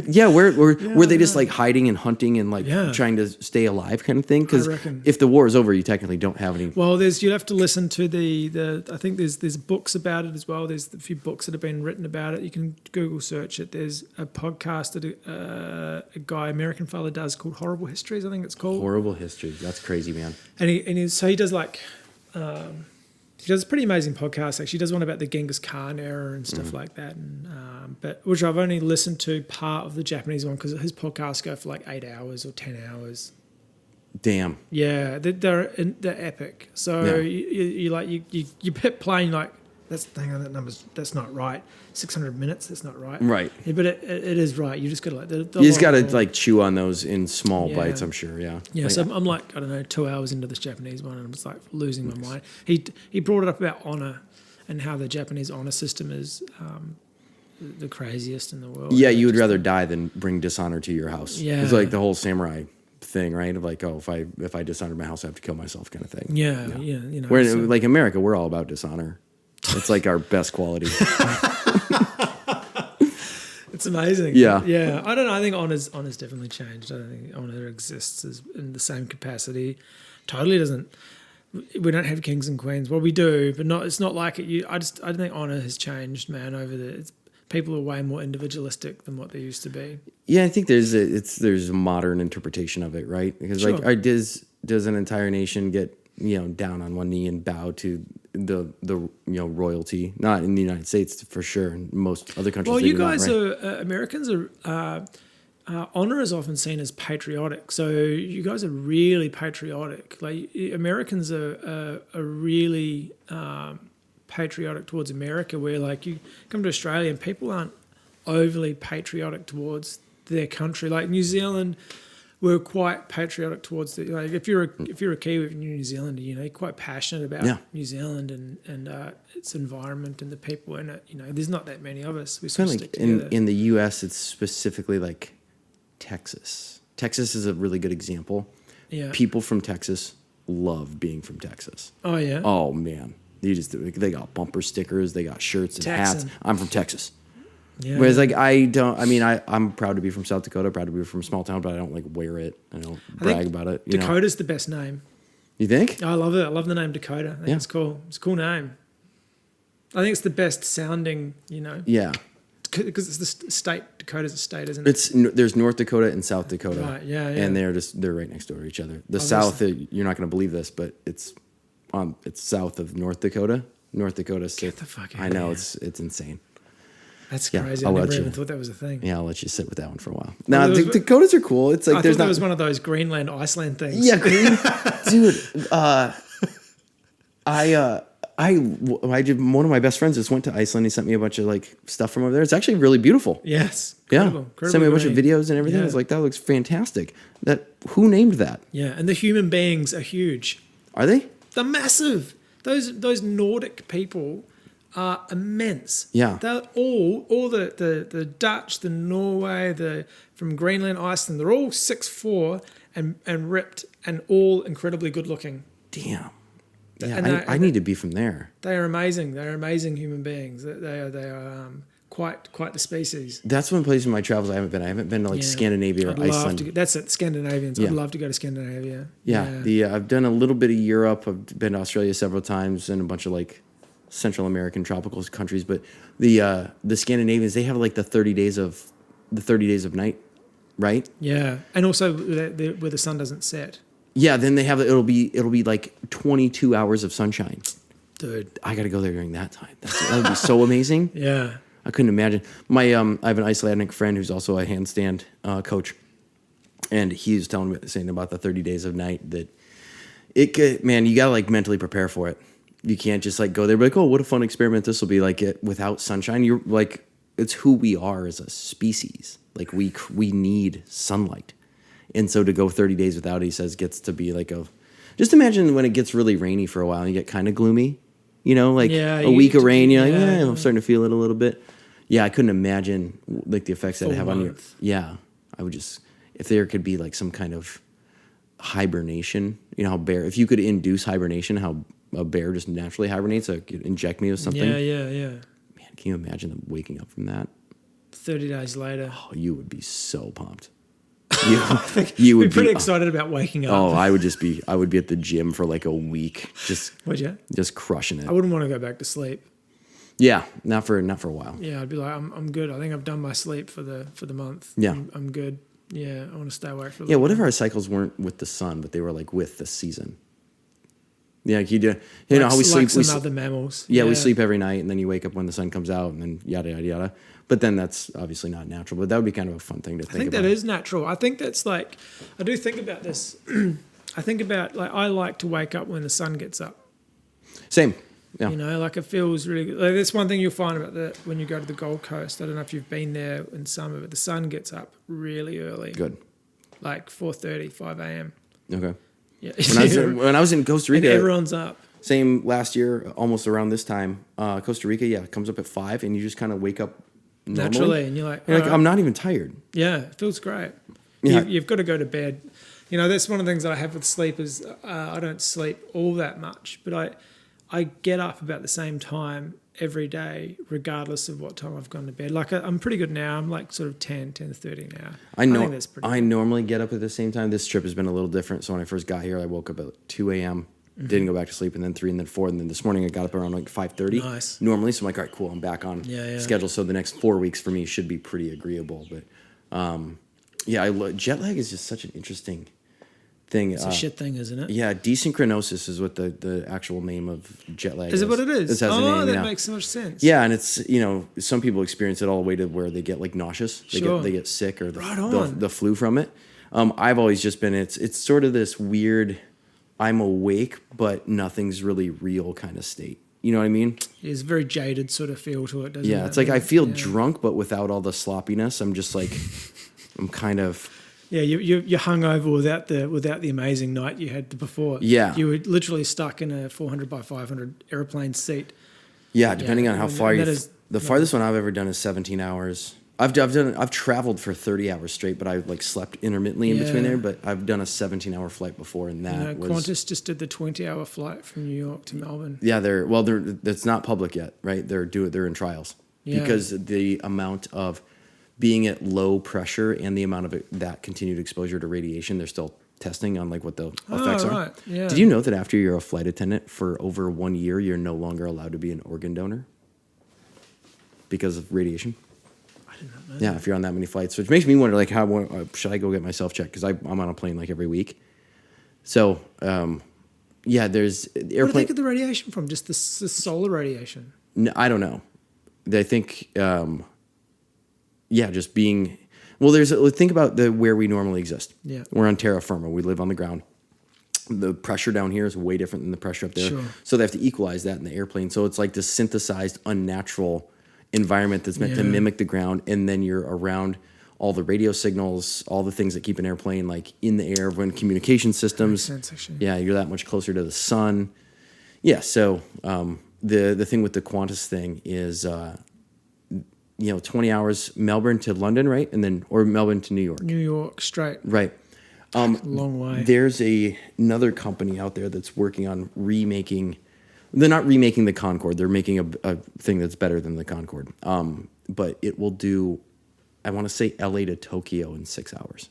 Yeah, were they just like hiding and hunting and like trying to stay alive kind of thing? Because if the war is over, you technically don't have any. Well, you'd have to listen to the. I think there's books about it as well. There's a few books that have been written about it. You can Google search it. There's a podcast that a guy, American fella, does called Horrible Histories. I think it's called Horrible Histories. That's crazy, man. And he does like. He does a pretty amazing podcast. Actually, he does one about the Genghis Khan era and stuff like that, and but which I've only listened to part of the Japanese one because his podcasts go for like 8 hours or 10 hours. Damn. Yeah, they're epic. So you hit play, you're like, that's not right. 600 minutes, that's not right. Right. Yeah, but it is right. You just got to like you just got to like chew on those in small bites. I'm sure. Yeah. Yeah. Like, so I'm like, I don't know, 2 hours into this Japanese one, and I'm just like losing my mind. He brought it up about honor and how the Japanese honor system is the craziest in the world. Yeah, you would rather die than bring dishonor to your house. Yeah. It's like the whole samurai thing, right? Of like, oh, if I dishonor my house, I have to kill myself, kind of thing. Yeah. You know. Where like America, we're all about dishonor. It's like our best quality. It's amazing. Yeah. Yeah. I don't know. I think honor's definitely changed. I don't think honor exists in the same capacity. Totally doesn't. We don't have kings and queens. Well, we do, but not. It's not like it. I don't think honor has changed, man. People are way more individualistic than what they used to be. Yeah, I think there's a modern interpretation of it, right? Because like, does an entire nation get down on one knee and bow to the royalty? Not in the United States for sure. In most other countries. Well, you guys are Americans are. Honor is often seen as patriotic, so you guys are really patriotic. Like Americans are really patriotic towards America, where like you come to Australia and people aren't overly patriotic towards their country. Like New Zealand, we're quite patriotic towards like if you're a Kiwi in New Zealand, you're quite passionate about New Zealand and its environment and the people in it. There's not that many of us. We sort of stick together. In the U.S., it's specifically like Texas. Texas is a really good example. Yeah, people from Texas love being from Texas. Oh yeah. Oh man, they got bumper stickers, they got shirts and hats. I'm from Texas. Yeah. Whereas like I'm proud to be from South Dakota, proud to be from a small town, but I don't like wear it. I don't brag about it. Dakota's the best name. You think? I love it. I love the name Dakota. I think it's cool. It's a cool name. I think it's the best sounding, Yeah. Because it's the state. Dakota's a state, isn't it? There's North Dakota and South Dakota. Right, yeah. And they're right next door to each other. The South, you're not going to believe this, but it's south of North Dakota. North Dakota sits. Get the fuck out I know, here. it's insane. That's crazy. I never even thought that was a thing. Yeah, I'll let you sit with that one for a while. Now, Dakotas are cool. It's like I there's thought that was one of those Greenland, Iceland things. Yeah, dude. I did. One of my best friends just went to Iceland. He sent me a bunch of like stuff from over there. It's actually really beautiful. Yes. Incredible sent me a bunch of videos and everything. I was like, that looks fantastic. Who named that? Yeah, and the human beings are huge. Are they? They're massive. Those Nordic people are immense. Yeah. They're all the Dutch, the Norway, from Greenland, Iceland, they're all 6'4" and ripped and all incredibly good looking. Damn. Yeah, I need to be from there. They are amazing. They're amazing human beings. They are quite the species. That's one place in my travels I haven't been. I haven't been to like Scandinavia or Iceland. That's it, Scandinavians. Yeah. I'd love to go to Scandinavia. Yeah. I've done a little bit of Europe. I've been to Australia several times and a bunch of like Central American tropical countries. But the Scandinavians, they have like the 30 days of night, right? Yeah, and also where the sun doesn't set. Yeah, then they have it'll be like 22 hours of sunshine. Dude, I got to go there during that time. That would be so amazing. Yeah. I couldn't imagine. I have an Icelandic friend who's also a handstand coach, and he was saying about the 30 days of night that you gotta like mentally prepare for it. You can't just like go there, and be like, oh, what a fun experiment this will be. Like without sunshine, you're like, it's who we are as a species. Like we need sunlight, And so to go 30 days without it, he says, gets to be like just imagine when it gets really rainy for a while and you get kind of gloomy, like a week of rain, you're like, I'm starting to feel it a little bit. Yeah, I couldn't imagine like the effects that it have on you. Yeah, I would just, if there could be like some kind of hibernation, how if you could induce hibernation, how a bear just naturally hibernates, so it could inject me with something. Yeah. Man, can you imagine them waking up from that? 30 days later. Oh, you would be so pumped. You would be pretty excited about waking up. Oh, I would be at the gym for like a week, Would you? Just crushing it. I wouldn't want to go back to sleep. Yeah, not for a while. Yeah, I'd be like, I'm good. I think I've done my sleep for the month. Yeah, I'm good. Yeah, I want to stay awake for a little. Yeah, what if our cycles weren't with the sun, but they were like with the season? Yeah, like you do. You know how we sleep. Like some other mammals. Yeah, we sleep every night, and then you wake up when the sun comes out, and then yada yada yada. But then that's obviously not natural. But that would be kind of a fun thing to think about. I think that is natural. I think that's like, I do think about this. I think about, like, I like to wake up when the sun gets up. Same. Yeah. Like it feels really good. Like, that's one thing you'll find about when you go to the Gold Coast. I don't know if you've been there in summer, but the sun gets up really early. Good. Like 4:30, 5 a.m. Okay. Yeah. When I was in Costa Rica, and everyone's up. Same last year, almost around this time. Costa Rica, it comes up at 5, and you just kind of wake up naturally, and you're like, I'm not even tired. Yeah, it feels great. Yeah. You've got to go to bed. That's one of the things that I have with sleep is I don't sleep all that much, but I get up about the same time every day, regardless of what time I've gone to bed. Like I'm pretty good now. I'm like sort of 10:30 now. I think that's pretty good. Normally get up at the same time. This trip has been a little different. So when I first got here, I woke up at 2 a.m., didn't go back to sleep, and then 3, and then 4, and then this morning I got up around like 5:30. Nice. Normally, so I'm like, all right, cool, I'm back on schedule. So the next 4 weeks for me should be pretty agreeable. But jet lag is just such an interesting thing. It's a shit thing, isn't it? Yeah, desynchrinosis is what the actual name of jet lag is. Is it what it is? It has a name, that makes so much sense. Yeah, and it's, some people experience it all the way to where they get like nauseous. They get sick or the flu from it. I've always just been, it's sort of this weird, I'm awake, but nothing's really real kind of state. You know what I mean? It's a very jaded sort of feel to it, doesn't it? Yeah, it's like I feel drunk, but without all the sloppiness. I'm just like, I'm kind of... Yeah, you're hungover without the amazing night you had before. Yeah. You were literally stuck in a 400 by 500 airplane seat. Yeah, depending on how far the farthest one I've ever done is 17 hours. I've traveled for 30 hours straight, but I like slept intermittently in between there. But I've done a 17-hour flight before, and that was... Qantas just did the 20-hour flight from New York to Melbourne. Yeah, that's not public yet, right? They're in trials because the amount of being at low pressure and the amount of that continued exposure to radiation, they're still testing on like what the effects are. Right. Yeah. Did you know that after you're a flight attendant for over 1 year, you're no longer allowed to be an organ donor because of radiation? Yeah, if you're on that many flights, which makes me wonder, like, how should I go get myself checked? Because I'm on a plane like every week. So, there's airplane. Where do they get the radiation from? Just the solar radiation? No, I don't know. I think, just being. Well, think about where we normally exist. Yeah, we're on terra firma. We live on the ground. The pressure down here is way different than the pressure up there. Sure. So they have to equalize that in the airplane. So it's like this synthesized, unnatural environment that's meant to mimic the ground, and then you're around all the radio signals, all the things that keep an airplane like in the air, when communication systems. That makes sense, actually. Yeah, you're that much closer to the sun. Yeah, so the thing with the Qantas thing is 20 hours Melbourne to London, right? And then or Melbourne to New York. New York straight. Right. Long way. There's another company out there that's working on remaking. They're not remaking the Concorde. They're making a thing that's better than the Concorde. But it will do, I want to say, LA to Tokyo in 6 hours.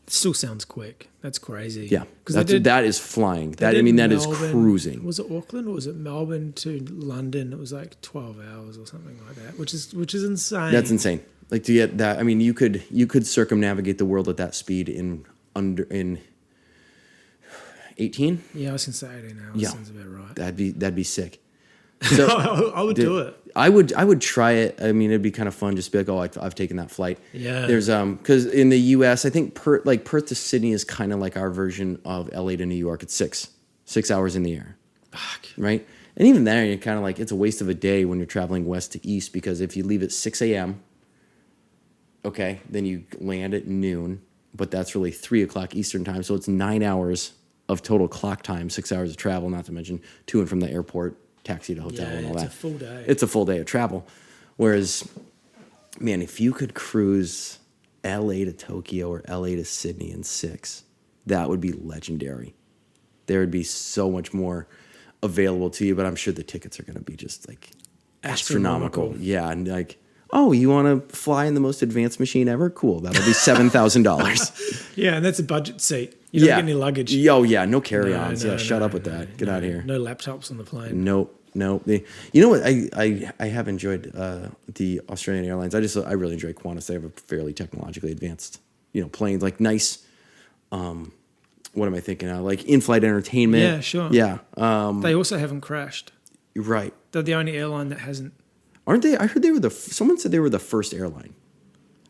It still sounds quick. That's crazy. Yeah, that is flying. That is cruising. Was it Auckland or was it Melbourne to London? It was like 12 hours or something like that, which is insane. That's insane. Like to get that, I mean, you could circumnavigate the world at that speed in 18? Yeah, I was gonna say 18 hours. Yeah, sounds about right. That'd be sick. So I would do it. I would try it. I mean, it'd be kind of fun just to be like, I've taken that flight. Yeah. There's because in the U.S., I think Perth to Sydney is kind of like our version of L.A. to New York. It's 6 hours in the air. Fuck. Right, and even there, you're kind of like, it's a waste of a day when you're traveling west to east, because if you leave at 6 a.m., okay, then you land at noon. but that's really 3 o'clock Eastern time. So it's 9 hours of total clock time, 6 hours of travel, not to mention to and from the airport, taxi to hotel and all that. It's a full day. It's a full day of travel. Whereas, man, if you could cruise LA to Tokyo or LA to Sydney in 6, that would be legendary. There would be so much more available to you, but I'm sure the tickets are going to be just like astronomical. Yeah, and like, oh, you want to fly in the most advanced machine ever? Cool, that'll be $7,000. Yeah, and that's a budget seat. You don't get any luggage. Oh yeah, no carry-ons. Shut up with that. Get out of here. No laptops on the plane. Nope. You know what? I have enjoyed the Australian Airlines. I really enjoy Qantas. They have a fairly technologically advanced, planes, like nice. What am I thinking of? Like in-flight entertainment. Yeah, sure. Yeah. They also haven't crashed. Right. They're the only airline that hasn't. Aren't they? I heard they were someone said they were the first airline.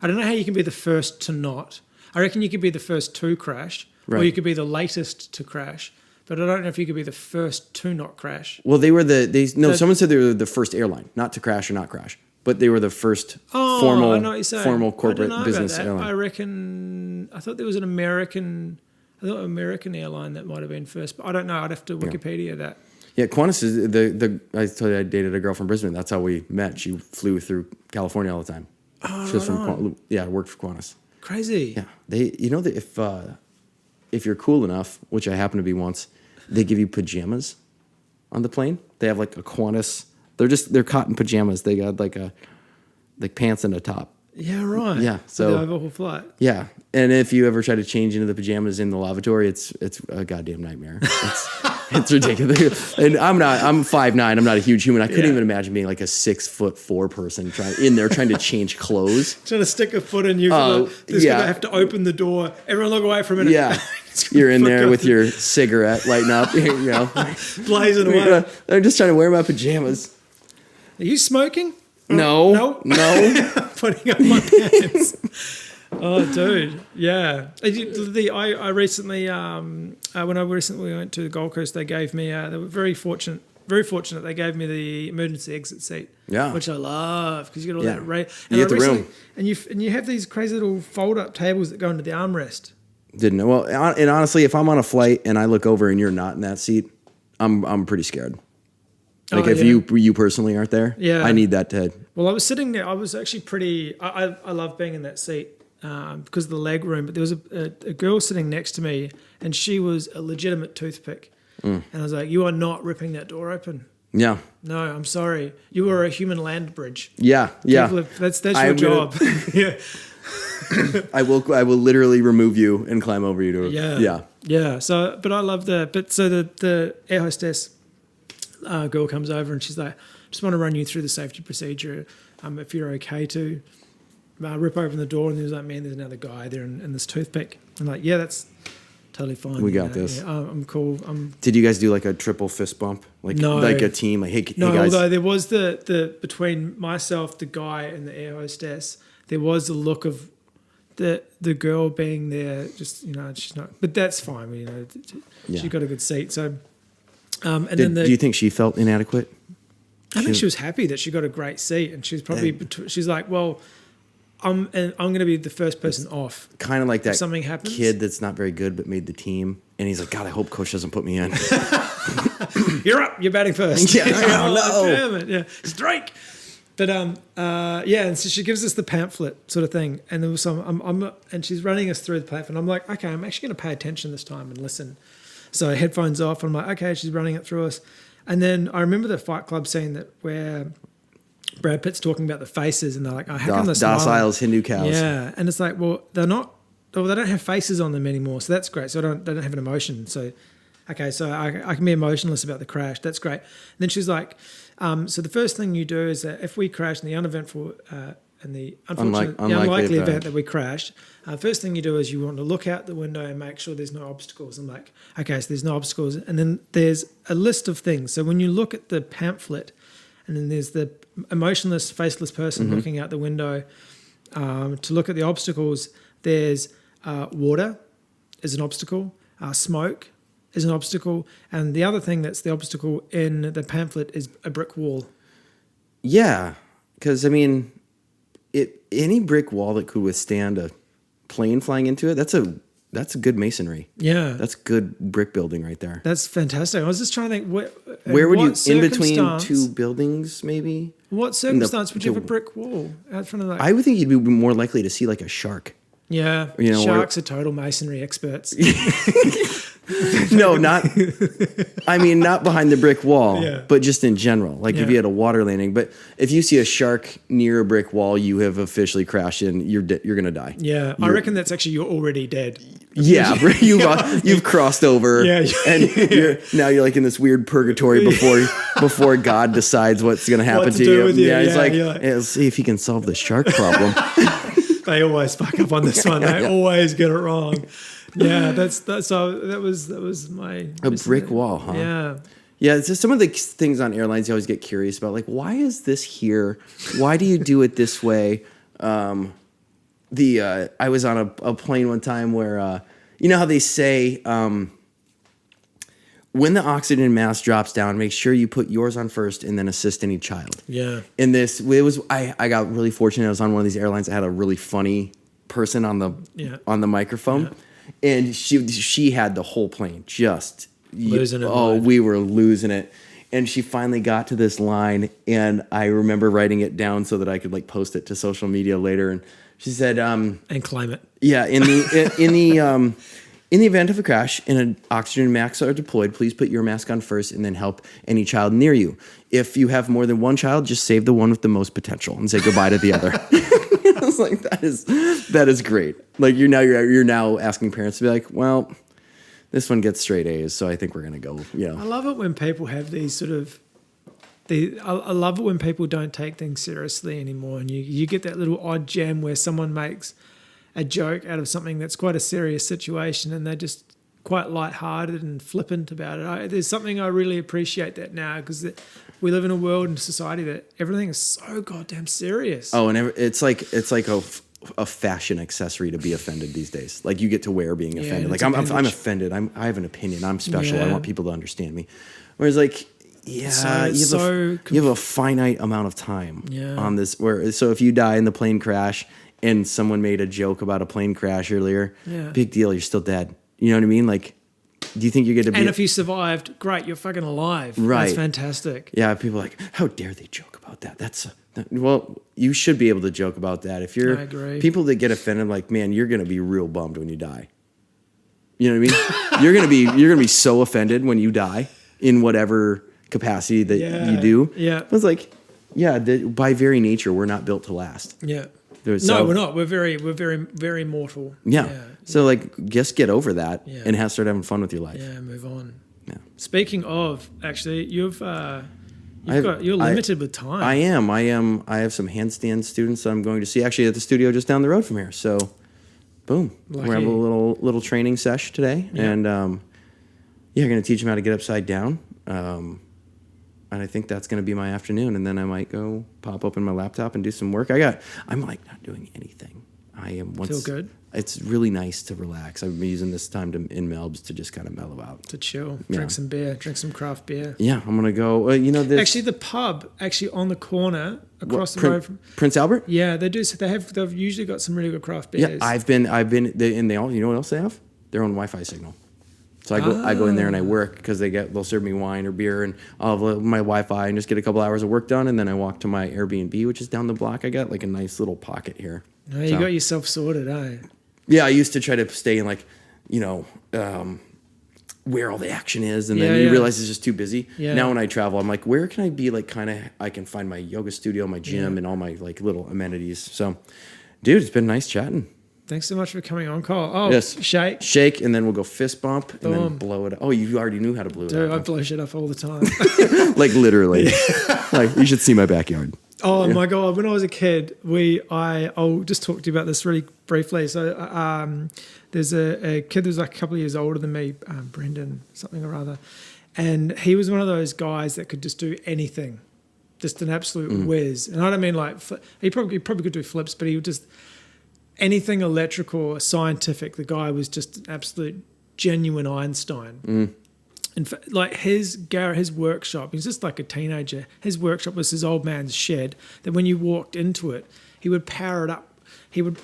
I don't know how you can be the first to not. I reckon you could be the first to crash, or you could be the latest to crash. But I don't know if you could be the first to not crash. Well, they were someone said they were the first airline, not to crash or not crash, but they were the first formal corporate business airline. I thought there was an American airline that might have been first, but I don't know. I'd have to Wikipedia that. Yeah, Qantas is I told you I dated a girl from Brisbane. That's how we met. She flew through California all the time. Oh, she was worked for Qantas. Crazy. Yeah, that if you're cool enough, which I happen to be once, they give you pajamas on the plane. They have like a Qantas. They're cotton pajamas. They got like pants and a top. Yeah, right. Yeah, so the whole flight. Yeah, and if you ever try to change into the pajamas in the lavatory, it's a goddamn nightmare. It's ridiculous. And I'm 5'9". I'm not a huge human. I couldn't even imagine being like a 6'4" person trying to change clothes. Trying to stick a foot in you. Gonna have to open the door. Everyone look away for a minute. Yeah. You're in there with your cigarette lighting up, blazing away. I'm just trying to wear my pajamas. Are you smoking? No. Putting up my pants. Oh, dude, yeah. I recently, when I recently went to the Gold Coast, they gave me. They were very fortunate. They gave me the emergency exit seat. Yeah, which I love because you get all that right. You get the room, and you have these crazy little fold-up tables that go into the armrest. Didn't know. Well, and honestly, if I'm on a flight and I look over and you're not in that seat, I'm pretty scared. Like if you personally aren't there, I need that to. Well, I was sitting there. I was actually pretty. I love being in that seat because of the leg room. But there was a girl sitting next to me, and she was a legitimate toothpick. And I was like, "You are not ripping that door open." Yeah. No, I'm sorry. You are a human land bridge. Yeah. That's your job. Yeah. I will literally remove you and climb over you to. Yeah. So, but I love the air hostess. Girl comes over and she's like, just want to run you through the safety procedure. If you're okay to rip open the door. And there's like, man, there's another guy there and this toothpick. I'm like, yeah, that's totally fine. We got this. Yeah, I'm cool. Did you guys do like a triple fist bump? No. Like a team? Like, hey guys. Although there was the between myself, the guy, and the air hostess, there was a look of the girl being there. Just she's not. But that's fine. She got a good seat. So. Do you think she felt inadequate? I think she was happy that she got a great seat, and she's probably she's like, well, I'm going to be the first person off. Kind of like that something happens. Kid that's not very good but made the team, and he's like, God, I hope coach doesn't put me in. You're up. You're batting first. Yeah, damn it. Yeah, strike. But and so she gives us the pamphlet sort of thing, and there was some. And she's running us through the pamphlet. I'm like, okay, I'm actually going to pay attention this time and listen. So headphones off. I'm like, okay, she's running it through us. And then I remember the Fight Club scene where Brad Pitt's talking about the faces, and they're like, oh, how come they're docile as Hindu cows? Yeah, and it's like, well, they're not. Well, they don't have faces on them anymore, so that's great. So they don't have an emotion. So, okay, so I can be emotionless about the crash. That's great. And then she's like, so the first thing you do is that if we crash in the uneventful and the unlikely event that we crashed, first thing you do is you want to look out the window and make sure there's no obstacles. I'm like, okay, so there's no obstacles. And then there's a list of things. So when you look at the pamphlet, and then there's the emotionless, faceless person looking out the window to look at the obstacles, there's water is an obstacle, smoke is an obstacle, and the other thing that's the obstacle in the pamphlet is a brick wall. Yeah, because, I mean, any brick wall that could withstand a plane flying into it. That's a good masonry. Yeah. That's good brick building right there. That's fantastic. I was just trying to think, where would you, in between two buildings, maybe? What circumstance would you have a brick wall out front of that? I would think you'd be more likely to see like a shark. Yeah. You know, sharks are total masonry experts. No, not behind the brick wall, but just in general. Like if you had a water landing. But if you see a shark near a brick wall, you have officially crashed and you're going to die. Yeah. I reckon that's actually, you're already dead. Yeah. You've crossed over. Yeah. And now you're like in this weird purgatory before God decides what's going to happen to you. Yeah. He's like, let's see if he can solve the shark problem. They always fuck up on this one. They always get it wrong. Yeah, that was my brick wall, huh? Yeah. Yeah, it's just some of the things on airlines you always get curious about. Like, why is this here? Why do you do it this way? I was on a plane one time where you know how they say when the oxygen mask drops down, make sure you put yours on first and then assist any child. Yeah. And I got really fortunate. I was on one of these airlines that had a really funny person on the microphone. Yeah. And she had the whole plane just losing it. Oh, we were losing it. And she finally got to this line, and I remember writing it down so that I could like post it to social media later. And she said, and claim it. Yeah, in the event of a crash and an oxygen masks are deployed, please put your mask on first and then help any child near you. If you have more than one child, just save the one with the most potential and say goodbye to the other. I was like, that is great. Like you're now asking parents to be like, well, this one gets straight A's, so I think we're gonna go. Yeah. I love it when people have these sort of. I love it when people don't take things seriously anymore, and you get that little odd gem where someone makes a joke out of something that's quite a serious situation, and they're just quite lighthearted and flippant about it. There's something I really appreciate that now, because we live in a world and society that everything is so goddamn serious. Oh, and it's like a fashion accessory to be offended these days. Like you get to wear being offended. Like I'm offended. I have an opinion. I'm special. I want people to understand me. Whereas like, you have a finite amount of time on this. So if you die in the plane crash and someone made a joke about a plane crash earlier, big deal. You're still dead. You know what I mean? Like, do you think you get to be... And if you survived, great, you're fucking alive. Right. That's fantastic. Yeah, people are like, how dare they joke about that? Well, you should be able to joke about that. If you're... I agree. People that get offended, like, man, you're going to be real bummed when you die. You know what I mean? you're going to be so offended when you die in whatever capacity that you do. Yeah. It's like, by very nature, we're not built to last. Yeah. No, we're not. We're very, very mortal. Yeah. So like, just get over that and start having fun with your life. Yeah, move on. Yeah. Speaking of, actually, you're limited with time. I am. I have some handstand students that I'm going to see actually at the studio just down the road from here. So, boom, we're having a little training sesh today, and going to teach them how to get upside down. And I think that's going to be my afternoon. And then I might go pop open my laptop and do some work. I'm like not doing anything. Feel good? It's really nice to relax. I've been using this time in Melbs to just kind of mellow out. To chill. Drink some beer. Drink some craft beer. Yeah, I'm going to go. Actually, the pub on the corner across the road from... Prince Albert? Yeah, they do. They've usually got some really good craft beers. Yeah, I've been, and they all, you know what else they have? Their own Wi-Fi signal. So I go in there and I work because they'll serve me wine or beer, and I'll have my Wi-Fi and just get a couple hours of work done, and then I walk to my Airbnb, which is down the block. I got like a nice little pocket here. Oh, you got yourself sorted, eh? Yeah, I used to try to stay in like, where all the action is, and then you realize it's just too busy. Yeah. Now when I travel, I'm like, where can I be like I can find my yoga studio, my gym, and all my like little amenities. So, dude, it's been nice chatting. Thanks so much for coming on, Kyle. Oh, yes. Shake, and then we'll go fist bump, and then blow it up. Oh, you already knew how to blow it up. Dude, I blow shit up all the time. Like, literally. Like, you should see my backyard. Oh, my God. When I was a kid, I'll just talk to you about this really briefly. So there's a kid that was like a couple of years older than me, Brendan, something or other. And he was one of those guys that could just do anything. Just an absolute whiz. And I don't mean like, he probably could do flips, but he would just... anything electrical or scientific, the guy was just an absolute genuine Einstein. In fact, like his workshop, he's just like a teenager. His workshop was his old man's shed that when you walked into it, he would power it up. He would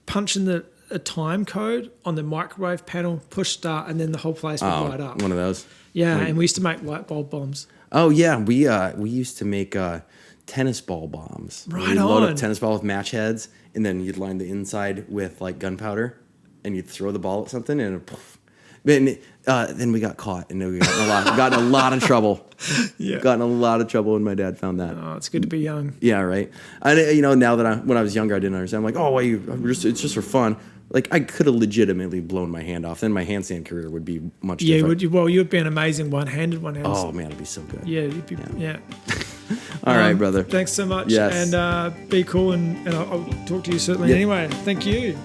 punch in the a time code on the microwave panel, push start, and then the whole place would light up. One of those. Yeah, and we used to make light bulb bombs. Oh yeah, we used to make tennis ball bombs. Right You'd load on. up tennis ball with match heads, and then you'd line the inside with like gunpowder, and you'd throw the ball at something, and it, poof. Then we got caught, and we got in a lot of trouble. Yeah, got in a lot of trouble when my dad found that. Oh, it's good to be young. Yeah, right. Now that when I was younger, I didn't understand. I'm like, oh, it's just for fun. Like, I could have legitimately blown my hand off. Then my handstand career would be much different. You'd be an amazing one-handed one. Oh man, it'd be so good. Yeah, you'd be, yeah. All right, brother. Thanks so much. Yes. And be cool, and I'll talk to you certainly anyway. Thank you.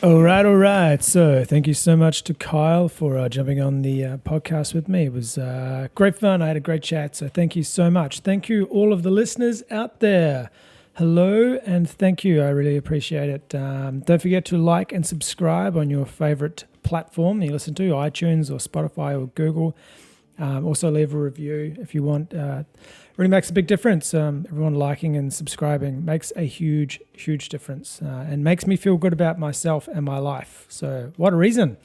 All right. So thank you so much to Kyle for jumping on the podcast with me. It was great fun. I had a great chat. So thank you so much. Thank you, all of the listeners out there. Hello and thank you. I really appreciate it. Don't forget to like and subscribe on your favorite platform you listen to, iTunes or Spotify or Google. Also leave a review if you want. Really makes a big difference. Everyone liking and subscribing makes a huge, huge difference and makes me feel good about myself and my life. So what a reason.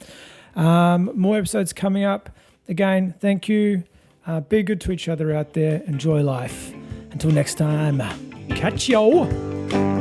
More episodes coming up. Again, thank you. Be good to each other out there. Enjoy life. Until next time, catch y'all.